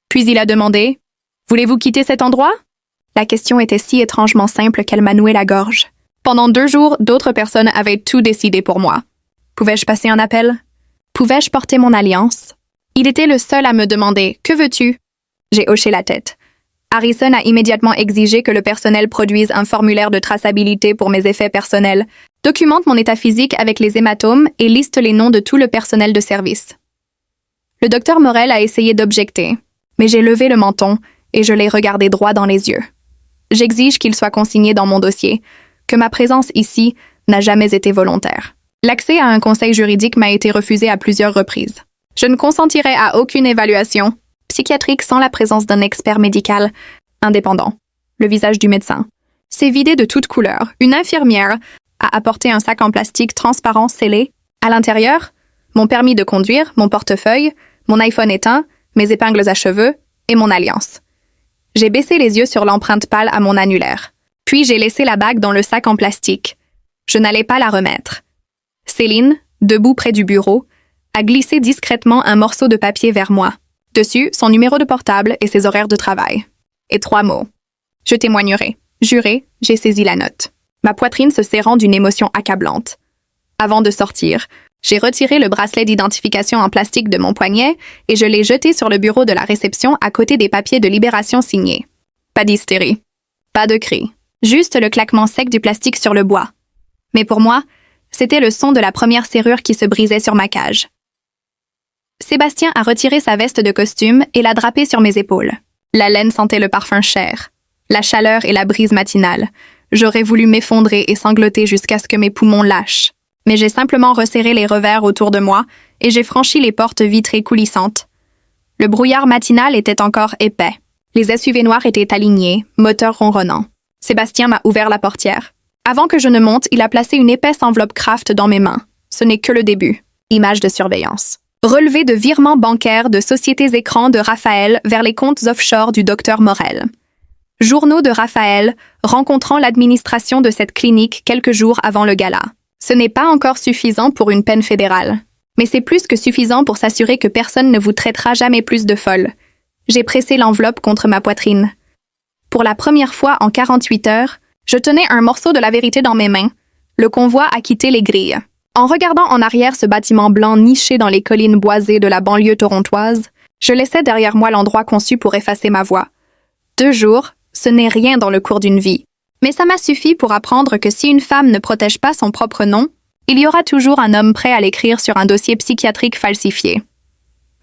Puis il a demandé « Voulez-vous quitter cet endroit ?» La question était si étrangement simple qu'elle m'a noué la gorge. Pendant 2 jours, d'autres personnes avaient tout décidé pour moi. Pouvais-je passer un appel? Pouvais-je porter mon alliance? Il était le seul à me demander « Que veux-tu » J'ai hoché la tête. Harrison a immédiatement exigé que le personnel produise un formulaire de traçabilité pour mes effets personnels, documente mon état physique avec les hématomes et liste les noms de tout le personnel de service. Le docteur Morel a essayé d'objecter, mais j'ai levé le menton et je l'ai regardé droit dans les yeux. J'exige qu'il soit consigné dans mon dossier, que ma présence ici n'a jamais été volontaire. L'accès à un conseil juridique m'a été refusé à plusieurs reprises. Je ne consentirai à aucune évaluation psychiatrique sans la présence d'un expert médical indépendant. Le visage du médecin s'est vidé de toute couleur. Une infirmière a apporté un sac en plastique transparent scellé. À l'intérieur, mon permis de conduire, mon portefeuille, mon iPhone éteint, mes épingles à cheveux et mon alliance. J'ai baissé les yeux sur l'empreinte pâle à mon annulaire. Puis j'ai laissé la bague dans le sac en plastique. Je n'allais pas la remettre. Céline, debout près du bureau, a glissé discrètement un morceau de papier vers moi. Dessus, son numéro de portable et ses horaires de travail. Et 3 mots. Je témoignerai. Juré, j'ai saisi la note. Ma poitrine se serrant d'une émotion accablante. Avant de sortir, j'ai retiré le bracelet d'identification en plastique de mon poignet et je l'ai jeté sur le bureau de la réception à côté des papiers de libération signés. Pas d'hystérie. Pas de cri. Juste le claquement sec du plastique sur le bois. Mais pour moi, c'était le son de la première serrure qui se brisait sur ma cage. Sébastien a retiré sa veste de costume et l'a drapée sur mes épaules. La laine sentait le parfum cher, la chaleur et la brise matinale. J'aurais voulu m'effondrer et sangloter jusqu'à ce que mes poumons lâchent. Mais j'ai simplement resserré les revers autour de moi et j'ai franchi les portes vitrées coulissantes. Le brouillard matinal était encore épais. Les SUV noirs étaient alignés, moteur ronronnant. Sébastien m'a ouvert la portière. Avant que je ne monte, il a placé une épaisse enveloppe Kraft dans mes mains. Ce n'est que le début. Image de surveillance. Relevé de virements bancaires de sociétés écrans de Raphaël vers les comptes offshore du docteur Morel. Journaux de Raphaël rencontrant l'administration de cette clinique quelques jours avant le gala. Ce n'est pas encore suffisant pour une peine fédérale. Mais c'est plus que suffisant pour s'assurer que personne ne vous traitera jamais plus de folle. J'ai pressé l'enveloppe contre ma poitrine. Pour la première fois en 48 heures, je tenais un morceau de la vérité dans mes mains. Le convoi a quitté les grilles. En regardant en arrière ce bâtiment blanc niché dans les collines boisées de la banlieue torontoise, je laissais derrière moi l'endroit conçu pour effacer ma voix. 2 jours, ce n'est rien dans le cours d'une vie. Mais ça m'a suffi pour apprendre que si une femme ne protège pas son propre nom, il y aura toujours un homme prêt à l'écrire sur un dossier psychiatrique falsifié.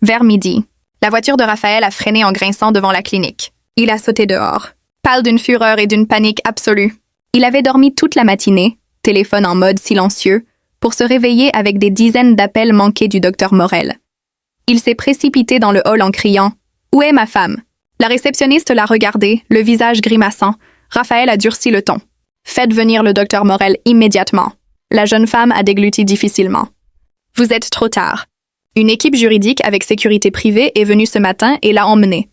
Vers midi, la voiture de Raphaël a freiné en grinçant devant la clinique. Il a sauté dehors, pâle d'une fureur et d'une panique absolue. Il avait dormi toute la matinée, téléphone en mode silencieux, pour se réveiller avec des dizaines d'appels manqués du docteur Morel. Il s'est précipité dans le hall en criant « Où est ma femme ?» La réceptionniste l'a regardé, le visage grimaçant. Raphaël a durci le ton. « Faites venir le docteur Morel immédiatement. » La jeune femme a dégluti difficilement. « Vous êtes trop tard. » Une équipe juridique avec sécurité privée est venue ce matin et l'a emmené.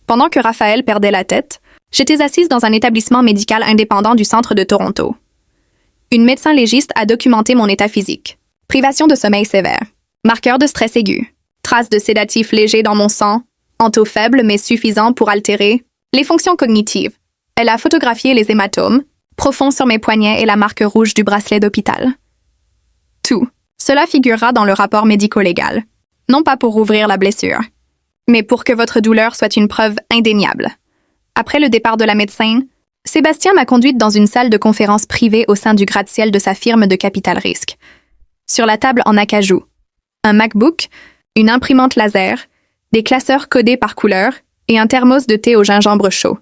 Pendant que Raphaël perdait la tête, j'étais assise dans un établissement médical indépendant du centre de Toronto. Une médecin légiste a documenté mon état physique. Privation de sommeil sévère. Marqueur de stress aigu. Traces de sédatifs légers dans mon sang. Taux faible mais suffisant pour altérer les fonctions cognitives. Elle a photographié les hématomes, profonds sur mes poignets et la marque rouge du bracelet d'hôpital. Tout. Cela figurera dans le rapport médico-légal. Non pas pour rouvrir la blessure, mais pour que votre douleur soit une preuve indéniable. Après le départ de la médecin, Sébastien m'a conduite dans une salle de conférence privée au sein du gratte-ciel de sa firme de capital risque. Sur la table en acajou, un MacBook, une imprimante laser, des classeurs codés par couleur et un thermos de thé au gingembre chaud.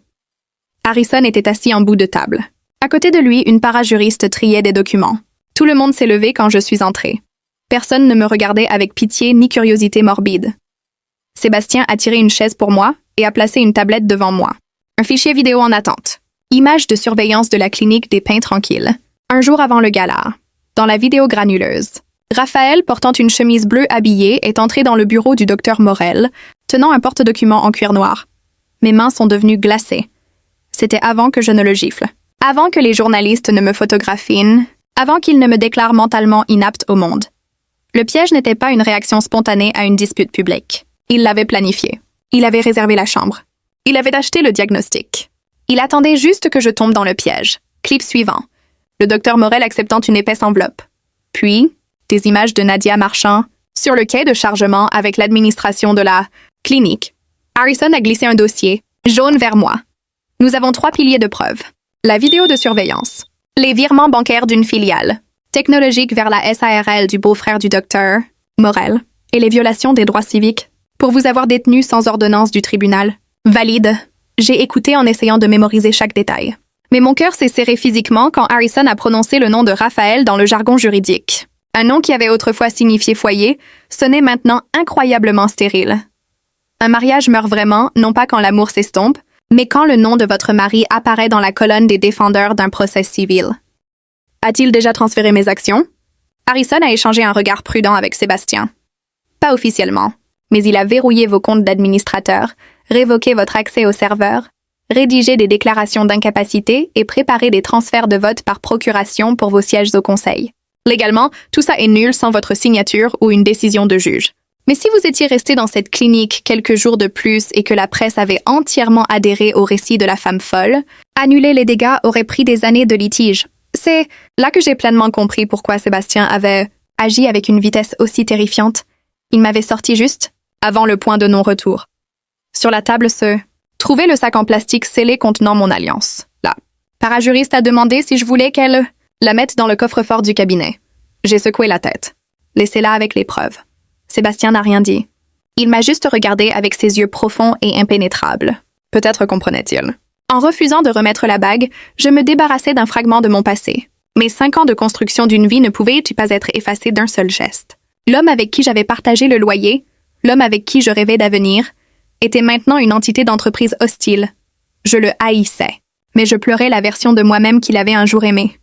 Harrison était assis en bout de table. À côté de lui, une parajuriste triait des documents. Tout le monde s'est levé quand je suis entrée. Personne ne me regardait avec pitié ni curiosité morbide. Sébastien a tiré une chaise pour moi et a placé une tablette devant moi. Un fichier vidéo en attente. Image de surveillance de la clinique des Pins Tranquilles. Un jour avant le gala. Dans la vidéo granuleuse. Raphaël, portant une chemise bleue habillée, est entré dans le bureau du docteur Morel, tenant un porte-documents en cuir noir. Mes mains sont devenues glacées. C'était avant que je ne le gifle. Avant que les journalistes ne me photographient. Avant qu'ils ne me déclarent mentalement inapte au monde. Le piège n'était pas une réaction spontanée à une dispute publique. Il l'avait planifié. Il avait réservé la chambre. Il avait acheté le diagnostic. Il attendait juste que je tombe dans le piège. Clip suivant. Le docteur Morel acceptant une épaisse enveloppe. Puis, des images de Nadia marchant sur le quai de chargement avec l'administration de la clinique. Harrison a glissé un dossier, jaune vers moi. Nous avons 3 piliers de preuve. La vidéo de surveillance. Les virements bancaires d'une filiale. technologique vers la SARL du beau-frère du docteur, Morel, et les violations des droits civiques, pour vous avoir détenu sans ordonnance du tribunal. Valide. J'ai écouté en essayant de mémoriser chaque détail. Mais mon cœur s'est serré physiquement quand Harrison a prononcé le nom de Raphaël dans le jargon juridique. Un nom qui avait autrefois signifié foyer sonnait maintenant incroyablement stérile. Un mariage meurt vraiment, non pas quand l'amour s'estompe, mais quand le nom de votre mari apparaît dans la colonne des défendeurs d'un procès civil. A-t-il déjà transféré mes actions? Harrison a échangé un regard prudent avec Sébastien. Pas officiellement, mais il a verrouillé vos comptes d'administrateur, révoqué votre accès au serveur, rédigé des déclarations d'incapacité et préparé des transferts de vote par procuration pour vos sièges au conseil. Légalement, tout ça est nul sans votre signature ou une décision de juge. Mais si vous étiez resté dans cette clinique quelques jours de plus et que la presse avait entièrement adhéré au récit de la femme folle, annuler les dégâts aurait pris des années de litige. C'est là que j'ai pleinement compris pourquoi Sébastien avait agi avec une vitesse aussi terrifiante. Il m'avait sorti juste avant le point de non-retour. Sur la table se trouvait le sac en plastique scellé contenant mon alliance. Là. Parajuriste a demandé si je voulais qu'elle la mette dans le coffre-fort du cabinet. J'ai secoué la tête. Laissez-la avec les preuves. Sébastien n'a rien dit. Il m'a juste regardé avec ses yeux profonds et impénétrables. Peut-être comprenait-il. En refusant de remettre la bague, je me débarrassais d'un fragment de mon passé. Mes 5 ans de construction d'une vie ne pouvaient pas être effacés d'un seul geste. L'homme avec qui j'avais partagé le loyer, l'homme avec qui je rêvais d'avenir, était maintenant une entité d'entreprise hostile. Je le haïssais, mais je pleurais la version de moi-même qu'il avait un jour aimée.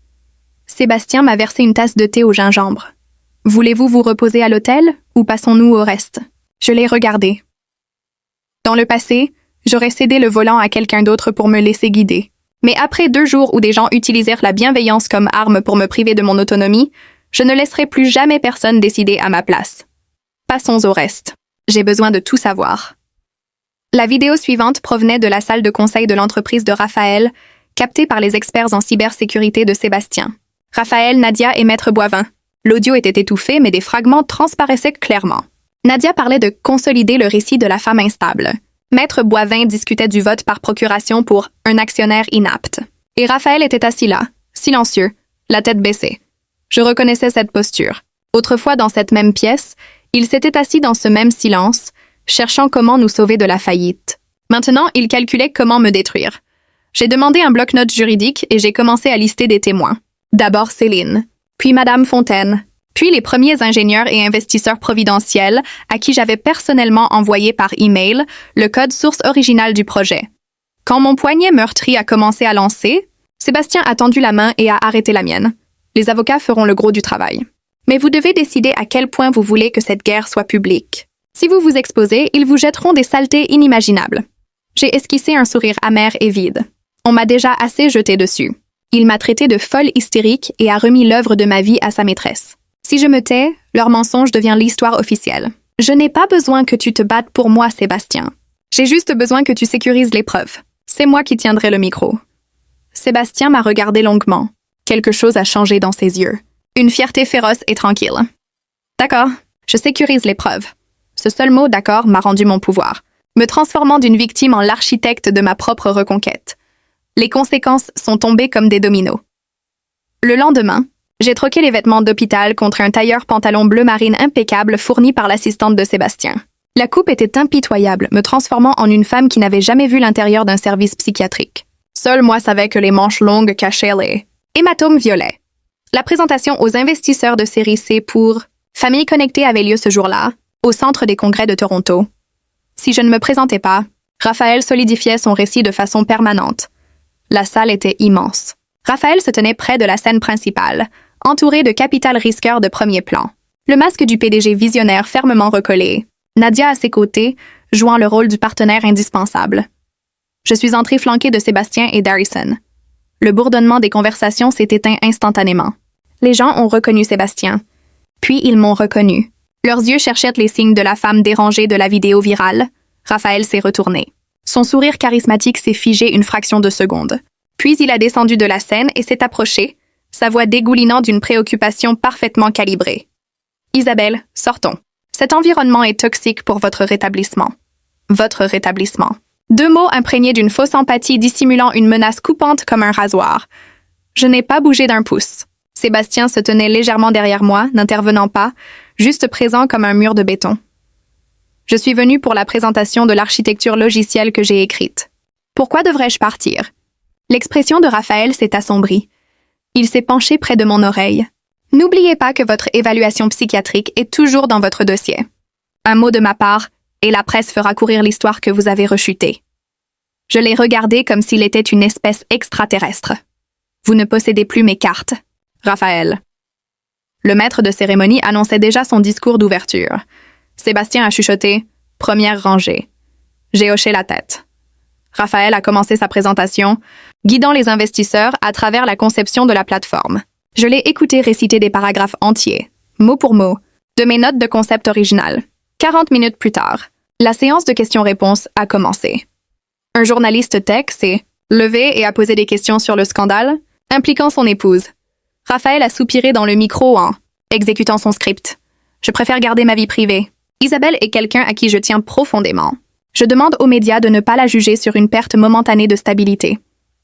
Sébastien m'a versé une tasse de thé au gingembre. « Voulez-vous vous reposer à l'hôtel ou passons-nous au reste ?» Je l'ai regardé. Dans le passé, j'aurais cédé le volant à quelqu'un d'autre pour me laisser guider. Mais après 2 jours où des gens utilisèrent la bienveillance comme arme pour me priver de mon autonomie, je ne laisserai plus jamais personne décider à ma place. Passons au reste. J'ai besoin de tout savoir. La vidéo suivante provenait de la salle de conseil de l'entreprise de Raphaël, captée par les experts en cybersécurité de Sébastien. Raphaël, Nadia et Maître Boivin. L'audio était étouffé, mais des fragments transparaissaient clairement. Nadia parlait de consolider le récit de la femme instable. Maître Boivin discutait du vote par procuration pour un actionnaire inapte. Et Raphaël était assis là, silencieux, la tête baissée. Je reconnaissais cette posture. Autrefois, dans cette même pièce, il s'était assis dans ce même silence, cherchant comment nous sauver de la faillite. Maintenant, il calculait comment me détruire. J'ai demandé un bloc-notes juridique et j'ai commencé à lister des témoins. D'abord Céline, puis Madame Fontaine, puis les premiers ingénieurs et investisseurs providentiels à qui j'avais personnellement envoyé par email le code source original du projet. Quand mon poignet meurtri a commencé à lancer, Sébastien a tendu la main et a arrêté la mienne. Les avocats feront le gros du travail. Mais vous devez décider à quel point vous voulez que cette guerre soit publique. Si vous vous exposez, ils vous jetteront des saletés inimaginables. J'ai esquissé un sourire amer et vide. On m'a déjà assez jeté dessus. Il m'a traité de folle hystérique et a remis l'œuvre de ma vie à sa maîtresse. Si je me tais, leur mensonge devient l'histoire officielle. Je n'ai pas besoin que tu te battes pour moi, Sébastien. J'ai juste besoin que tu sécurises les preuves. C'est moi qui tiendrai le micro. Sébastien m'a regardé longuement. Quelque chose a changé dans ses yeux. Une fierté féroce et tranquille. D'accord, je sécurise les preuves. Ce seul mot d'accord m'a rendu mon pouvoir, me transformant d'une victime en l'architecte de ma propre reconquête. Les conséquences sont tombées comme des dominos. Le lendemain, j'ai troqué les vêtements d'hôpital contre un tailleur pantalon bleu marine impeccable fourni par l'assistante de Sébastien. La coupe était impitoyable, me transformant en une femme qui n'avait jamais vu l'intérieur d'un service psychiatrique. Seul moi savais que les manches longues cachaient les hématomes violets. La présentation aux investisseurs de série C pour Famille Connectée avait lieu ce jour-là, au Centre des congrès de Toronto. Si je ne me présentais pas, Raphaël solidifiait son récit de façon permanente. La salle était immense. Raphaël se tenait près de la scène principale, entouré de capital risqueurs de premier plan. Le masque du PDG visionnaire fermement recollé. Nadia à ses côtés, jouant le rôle du partenaire indispensable. Je suis entrée flanquée de Sébastien et d'Harrison. Le bourdonnement des conversations s'est éteint instantanément. Les gens ont reconnu Sébastien. Puis ils m'ont reconnu. Leurs yeux cherchaient les signes de la femme dérangée de la vidéo virale. Raphaël s'est retourné. Son sourire charismatique s'est figé une fraction de seconde. Puis il a descendu de la scène et s'est approché, sa voix dégoulinant d'une préoccupation parfaitement calibrée. « Isabelle, sortons. Cet environnement est toxique pour votre rétablissement. » Votre rétablissement. 2 mots imprégnés d'une fausse empathie dissimulant une menace coupante comme un rasoir. Je n'ai pas bougé d'un pouce. Sébastien se tenait légèrement derrière moi, n'intervenant pas, juste présent comme un mur de béton. Je suis venue pour la présentation de l'architecture logicielle que j'ai écrite. Pourquoi devrais-je partir? L'expression de Raphaël s'est assombrie. Il s'est penché près de mon oreille. N'oubliez pas que votre évaluation psychiatrique est toujours dans votre dossier. Un mot de ma part, et la presse fera courir l'histoire que vous avez rechutée. Je l'ai regardé comme s'il était une espèce extraterrestre. Vous ne possédez plus mes cartes. Raphaël. Le maître de cérémonie annonçait déjà son discours d'ouverture. Sébastien a chuchoté « Première rangée ». J'ai hoché la tête. Raphaël a commencé sa présentation, guidant les investisseurs à travers la conception de la plateforme. Je l'ai écouté réciter des paragraphes entiers, mot pour mot, de mes notes de concept originales. 40 minutes plus tard, la séance de questions-réponses a commencé. Un journaliste tech s'est levé et a posé des questions sur le scandale, impliquant son épouse. Raphaël a soupiré dans le micro en exécutant son script. Je préfère garder ma vie privée. Isabelle est quelqu'un à qui je tiens profondément. Je demande aux médias de ne pas la juger sur une perte momentanée de stabilité.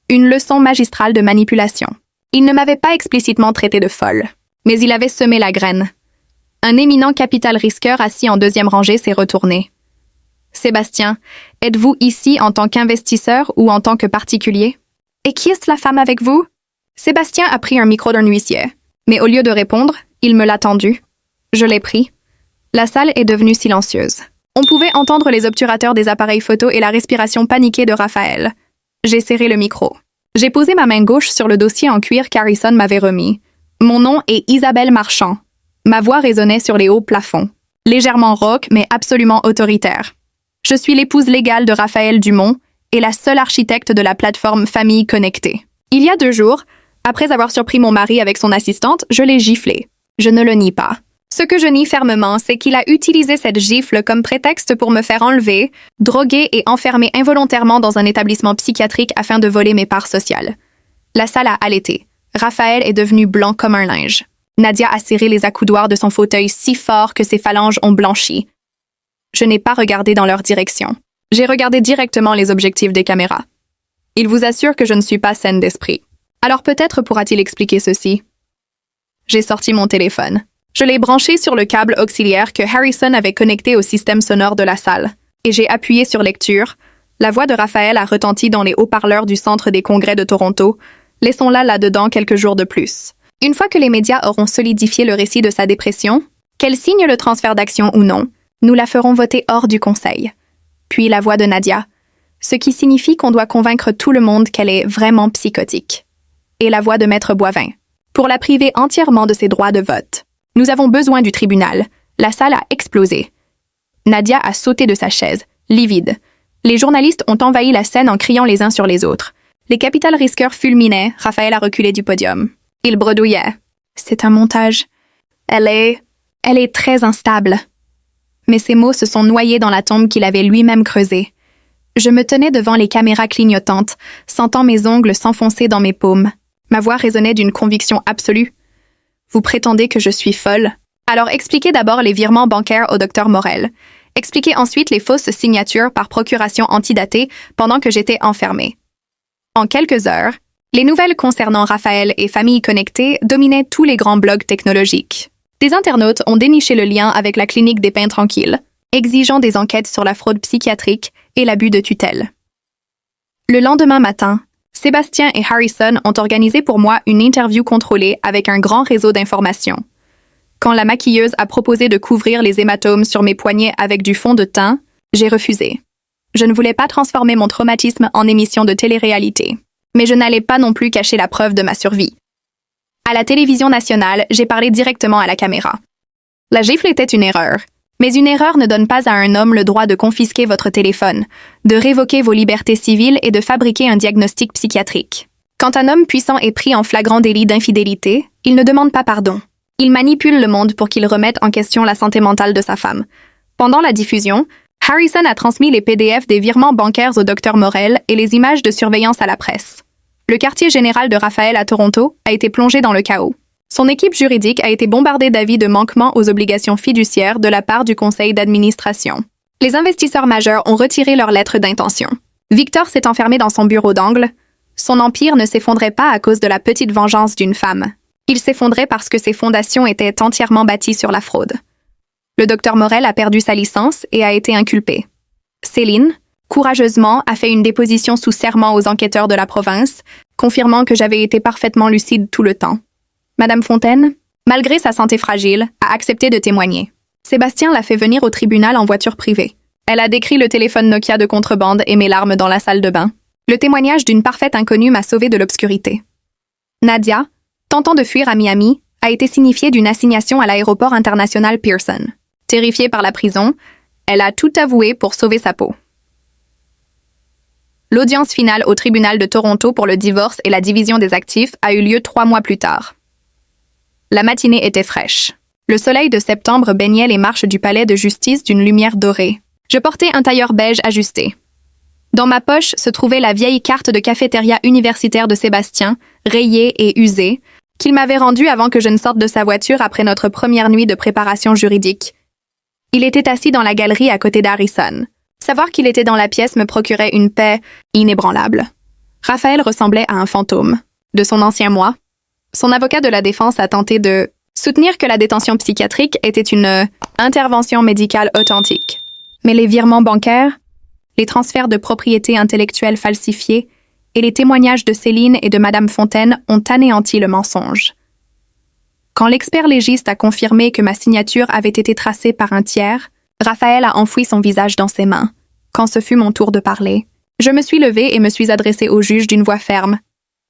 Une leçon magistrale de manipulation. Il ne m'avait pas explicitement traité de folle, mais il avait semé la graine. Un éminent capital risqueur assis en deuxième rangée s'est retourné. Sébastien, êtes-vous ici en tant qu'investisseur ou en tant que particulier? Et qui est la femme avec vous? Sébastien a pris un micro d'un huissier, mais au lieu de répondre, il me l'a tendu. Je l'ai pris. La salle est devenue silencieuse. On pouvait entendre les obturateurs des appareils photo et la respiration paniquée de Raphaël. J'ai serré le micro. J'ai posé ma main gauche sur le dossier en cuir qu'Harrison m'avait remis. Mon nom est Isabelle Marchand. Ma voix résonnait sur les hauts plafonds. Légèrement rauque, mais absolument autoritaire. Je suis l'épouse légale de Raphaël Dumont et la seule architecte de la plateforme Famille Connectée. Il y a 2 jours, après avoir surpris mon mari avec son assistante, je l'ai giflé. Je ne le nie pas. Ce que je nie fermement, c'est qu'il a utilisé cette gifle comme prétexte pour me faire enlever, droguer et enfermer involontairement dans un établissement psychiatrique afin de voler mes parts sociales. La salle a allaité. Raphaël est devenu blanc comme un linge. Nadia a serré les accoudoirs de son fauteuil si fort que ses phalanges ont blanchi. Je n'ai pas regardé dans leur direction. J'ai regardé directement les objectifs des caméras. Il vous assure que je ne suis pas saine d'esprit. Alors peut-être pourra-t-il expliquer ceci. J'ai sorti mon téléphone. Je l'ai branché sur le câble auxiliaire que Harrison avait connecté au système sonore de la salle, et j'ai appuyé sur lecture. La voix de Raphaël a retenti dans les haut-parleurs du Centre des congrès de Toronto. Laissons-la là-dedans quelques jours de plus. Une fois que les médias auront solidifié le récit de sa dépression, qu'elle signe le transfert d'action ou non, nous la ferons voter hors du conseil. Puis la voix de Nadia, ce qui signifie qu'on doit convaincre tout le monde qu'elle est vraiment psychotique. Et la voix de Maître Boivin, pour la priver entièrement de ses droits de vote. Nous avons besoin du tribunal. La salle a explosé. Nadia a sauté de sa chaise, livide. Les journalistes ont envahi la scène en criant les uns sur les autres. Les capital risqueurs fulminaient, Raphaël a reculé du podium. Il bredouillait. C'est un montage. Elle est très instable. Mais ses mots se sont noyés dans la tombe qu'il avait lui-même creusée. Je me tenais devant les caméras clignotantes, sentant mes ongles s'enfoncer dans mes paumes. Ma voix résonnait d'une conviction absolue. Vous prétendez que je suis folle? Alors expliquez d'abord les virements bancaires au Dr Morel. Expliquez ensuite les fausses signatures par procuration antidatée pendant que j'étais enfermée. En quelques heures, les nouvelles concernant Raphaël et Famille Connectée dominaient tous les grands blogs technologiques. Des internautes ont déniché le lien avec la clinique des Pins Tranquilles, exigeant des enquêtes sur la fraude psychiatrique et l'abus de tutelle. Le lendemain matin, Sébastien et Harrison ont organisé pour moi une interview contrôlée avec un grand réseau d'informations. Quand la maquilleuse a proposé de couvrir les hématomes sur mes poignets avec du fond de teint, j'ai refusé. Je ne voulais pas transformer mon traumatisme en émission de télé-réalité, mais je n'allais pas non plus cacher la preuve de ma survie. À la télévision nationale, j'ai parlé directement à la caméra. La gifle était une erreur. Mais une erreur ne donne pas à un homme le droit de confisquer votre téléphone, de révoquer vos libertés civiles et de fabriquer un diagnostic psychiatrique. Quand un homme puissant est pris en flagrant délit d'infidélité, il ne demande pas pardon. Il manipule le monde pour qu'il remette en question la santé mentale de sa femme. Pendant la diffusion, Harrison a transmis les PDF des virements bancaires au Dr Morel et les images de surveillance à la presse. Le quartier général de Raphaël à Toronto a été plongé dans le chaos. Son équipe juridique a été bombardée d'avis de manquement aux obligations fiduciaires de la part du conseil d'administration. Les investisseurs majeurs ont retiré leurs lettres d'intention. Victor s'est enfermé dans son bureau d'angle. Son empire ne s'effondrait pas à cause de la petite vengeance d'une femme. Il s'effondrait parce que ses fondations étaient entièrement bâties sur la fraude. Le docteur Morel a perdu sa licence et a été inculpé. Céline, courageusement, a fait une déposition sous serment aux enquêteurs de la province, confirmant que j'avais été parfaitement lucide tout le temps. Madame Fontaine, malgré sa santé fragile, a accepté de témoigner. Sébastien l'a fait venir au tribunal en voiture privée. Elle a décrit le téléphone Nokia de contrebande et mes larmes dans la salle de bain. Le témoignage d'une parfaite inconnue m'a sauvée de l'obscurité. Nadia, tentant de fuir à Miami, a été signifiée d'une assignation à l'aéroport international Pearson. Terrifiée par la prison, elle a tout avoué pour sauver sa peau. L'audience finale au tribunal de Toronto pour le divorce et la division des actifs a eu lieu 3 mois plus tard. La matinée était fraîche. Le soleil de septembre baignait les marches du palais de justice d'une lumière dorée. Je portais un tailleur beige ajusté. Dans ma poche se trouvait la vieille carte de cafétéria universitaire de Sébastien, rayée et usée, qu'il m'avait rendue avant que je ne sorte de sa voiture après notre première nuit de préparation juridique. Il était assis dans la galerie à côté d'Harrison. Savoir qu'il était dans la pièce me procurait une paix inébranlable. Raphaël ressemblait à un fantôme. De son ancien moi, son avocat de la défense a tenté de soutenir que la détention psychiatrique était une intervention médicale authentique. Mais les virements bancaires, les transferts de propriété intellectuelle falsifiés et les témoignages de Céline et de Madame Fontaine ont anéanti le mensonge. Quand l'expert légiste a confirmé que ma signature avait été tracée par un tiers, Raphaël a enfoui son visage dans ses mains. Quand ce fut mon tour de parler, je me suis levée et me suis adressée au juge d'une voix ferme.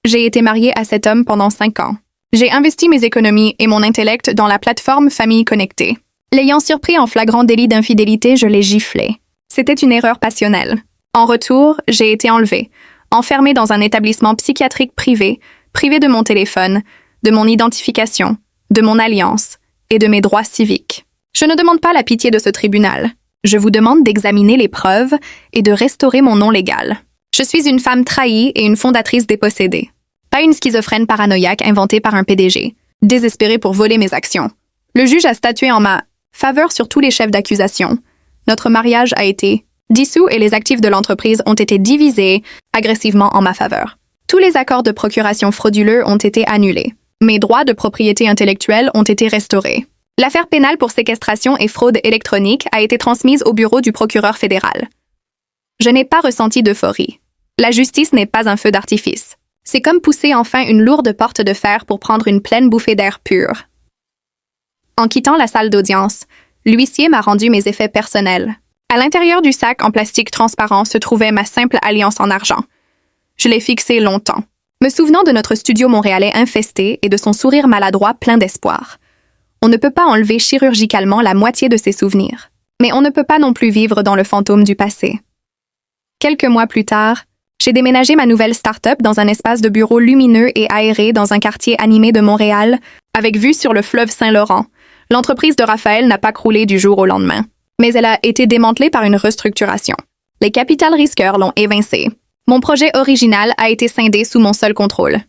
J'ai été mariée à cet homme pendant 5 ans. J'ai investi mes économies et mon intellect dans la plateforme Famille Connectée. L'ayant surpris en flagrant délit d'infidélité, je l'ai giflé. C'était une erreur passionnelle. En retour, j'ai été enlevée, enfermée dans un établissement psychiatrique privé, privée de mon téléphone, de mon identification, de mon alliance et de mes droits civiques. Je ne demande pas la pitié de ce tribunal. Je vous demande d'examiner les preuves et de restaurer mon nom légal. Je suis une femme trahie et une fondatrice dépossédée. Pas une schizophrène paranoïaque inventée par un PDG, désespérée pour voler mes actions. Le juge a statué en ma faveur sur tous les chefs d'accusation. Notre mariage a été dissous et les actifs de l'entreprise ont été divisés agressivement en ma faveur. Tous les accords de procuration frauduleux ont été annulés. Mes droits de propriété intellectuelle ont été restaurés. L'affaire pénale pour séquestration et fraude électronique a été transmise au bureau du procureur fédéral. Je n'ai pas ressenti d'euphorie. La justice n'est pas un feu d'artifice. C'est comme pousser enfin une lourde porte de fer pour prendre une pleine bouffée d'air pur. En quittant la salle d'audience, l'huissier m'a rendu mes effets personnels. À l'intérieur du sac en plastique transparent se trouvait ma simple alliance en argent. Je l'ai fixée longtemps, me souvenant de notre studio montréalais infesté et de son sourire maladroit plein d'espoir. On ne peut pas enlever chirurgicalement la moitié de ses souvenirs, mais on ne peut pas non plus vivre dans le fantôme du passé. Quelques mois plus tard, j'ai déménagé ma nouvelle start-up dans un espace de bureau lumineux et aéré dans un quartier animé de Montréal, avec vue sur le fleuve Saint-Laurent. L'entreprise de Raphaël n'a pas croulé du jour au lendemain, mais elle a été démantelée par une restructuration. Les capital risqueurs l'ont évincée. Mon projet original a été scindé sous mon seul contrôle.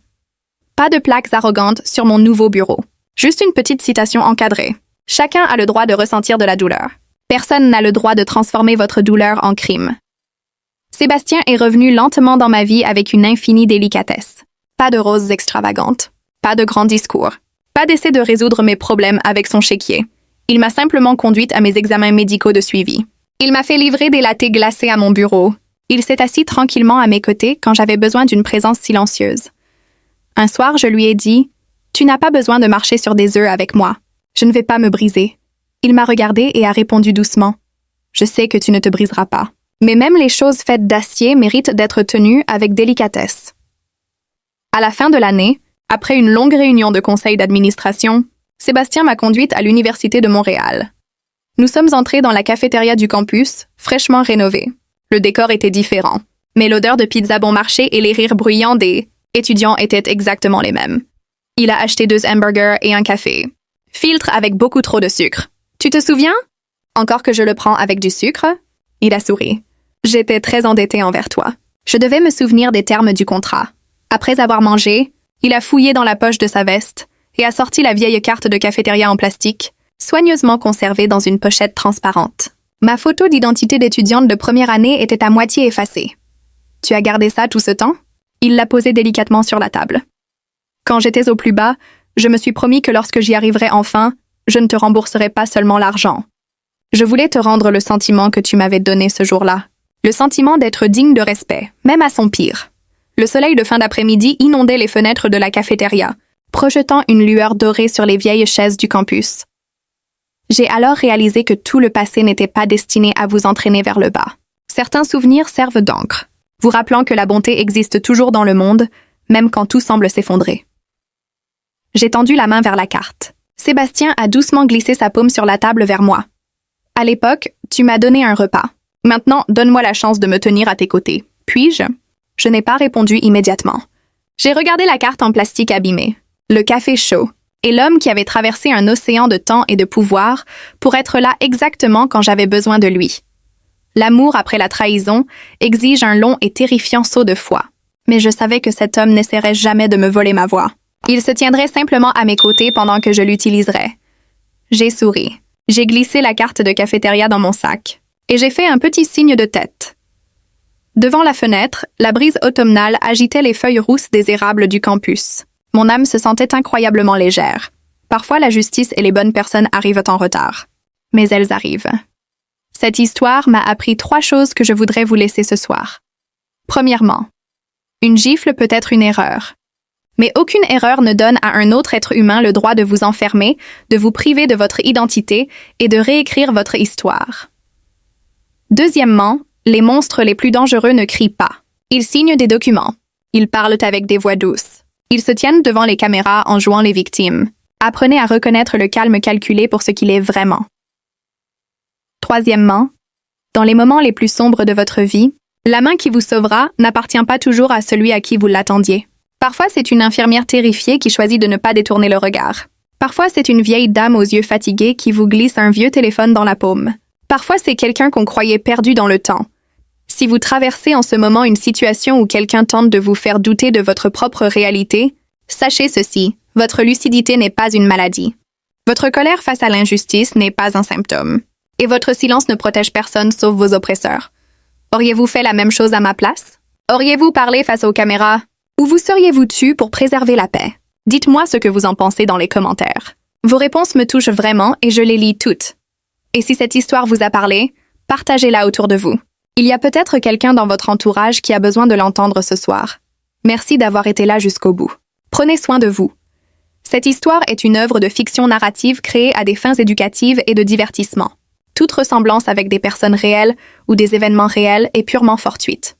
Pas de plaques arrogantes sur mon nouveau bureau. Juste une petite citation encadrée. Chacun a le droit de ressentir de la douleur. Personne n'a le droit de transformer votre douleur en crime. Sébastien est revenu lentement dans ma vie avec une infinie délicatesse. Pas de roses extravagantes. Pas de grands discours. Pas d'essai de résoudre mes problèmes avec son chéquier. Il m'a simplement conduite à mes examens médicaux de suivi. Il m'a fait livrer des lattés glacés à mon bureau. Il s'est assis tranquillement à mes côtés quand j'avais besoin d'une présence silencieuse. Un soir, je lui ai dit « Tu n'as pas besoin de marcher sur des œufs avec moi. Je ne vais pas me briser. » Il m'a regardé et a répondu doucement « Je sais que tu ne te briseras pas. » Mais même les choses faites d'acier méritent d'être tenues avec délicatesse. À la fin de l'année, après une longue réunion de conseil d'administration, Sébastien m'a conduite à l'Université de Montréal. Nous sommes entrés dans la cafétéria du campus, fraîchement rénovée. Le décor était différent, mais l'odeur de pizza bon marché et les rires bruyants des étudiants étaient exactement les mêmes. Il a acheté 2 hamburgers et un café. Filtre avec beaucoup trop de sucre. Tu te souviens? Encore que je le prends avec du sucre? Il a souri. J'étais très endettée envers toi. Je devais me souvenir des termes du contrat. Après avoir mangé, il a fouillé dans la poche de sa veste et a sorti la vieille carte de cafétéria en plastique, soigneusement conservée dans une pochette transparente. Ma photo d'identité d'étudiante de première année était à moitié effacée. Tu as gardé ça tout ce temps? Il l'a posée délicatement sur la table. Quand j'étais au plus bas, je me suis promis que lorsque j'y arriverai enfin, je ne te rembourserai pas seulement l'argent. Je voulais te rendre le sentiment que tu m'avais donné ce jour-là. Le sentiment d'être digne de respect, même à son pire. Le soleil de fin d'après-midi inondait les fenêtres de la cafétéria, projetant une lueur dorée sur les vieilles chaises du campus. J'ai alors réalisé que tout le passé n'était pas destiné à vous entraîner vers le bas. Certains souvenirs servent d'encre, vous rappelant que la bonté existe toujours dans le monde, même quand tout semble s'effondrer. J'ai tendu la main vers la carte. Sébastien a doucement glissé sa paume sur la table vers moi. À l'époque, tu m'as donné un repas. Maintenant, donne-moi la chance de me tenir à tes côtés. Puis-je? Je n'ai pas répondu immédiatement. J'ai regardé la carte en plastique abîmée, le café chaud, et l'homme qui avait traversé un océan de temps et de pouvoir pour être là exactement quand j'avais besoin de lui. L'amour après la trahison exige un long et terrifiant saut de foi. Mais je savais que cet homme n'essaierait jamais de me voler ma voix. Il se tiendrait simplement à mes côtés pendant que je l'utiliserais. J'ai souri. J'ai glissé la carte de cafétéria dans mon sac. Et j'ai fait un petit signe de tête. Devant la fenêtre, la brise automnale agitait les feuilles rousses des érables du campus. Mon âme se sentait incroyablement légère. Parfois, la justice et les bonnes personnes arrivent en retard. Mais elles arrivent. Cette histoire m'a appris 3 choses que je voudrais vous laisser ce soir. Premièrement, une gifle peut être une erreur. Mais aucune erreur ne donne à un autre être humain le droit de vous enfermer, de vous priver de votre identité et de réécrire votre histoire. Deuxièmement, les monstres les plus dangereux ne crient pas. Ils signent des documents. Ils parlent avec des voix douces. Ils se tiennent devant les caméras en jouant les victimes. Apprenez à reconnaître le calme calculé pour ce qu'il est vraiment. Troisièmement, dans les moments les plus sombres de votre vie, la main qui vous sauvera n'appartient pas toujours à celui à qui vous l'attendiez. Parfois, c'est une infirmière terrifiée qui choisit de ne pas détourner le regard. Parfois, c'est une vieille dame aux yeux fatigués qui vous glisse un vieux téléphone dans la paume. Parfois, c'est quelqu'un qu'on croyait perdu dans le temps. Si vous traversez en ce moment une situation où quelqu'un tente de vous faire douter de votre propre réalité, sachez ceci, votre lucidité n'est pas une maladie. Votre colère face à l'injustice n'est pas un symptôme. Et votre silence ne protège personne sauf vos oppresseurs. Auriez-vous fait la même chose à ma place? Auriez-vous parlé face aux caméras? Ou vous seriez-vous tu pour préserver la paix? Dites-moi ce que vous en pensez dans les commentaires. Vos réponses me touchent vraiment et je les lis toutes. Et si cette histoire vous a parlé, partagez-la autour de vous. Il y a peut-être quelqu'un dans votre entourage qui a besoin de l'entendre ce soir. Merci d'avoir été là jusqu'au bout. Prenez soin de vous. Cette histoire est une œuvre de fiction narrative créée à des fins éducatives et de divertissement. Toute ressemblance avec des personnes réelles ou des événements réels est purement fortuite.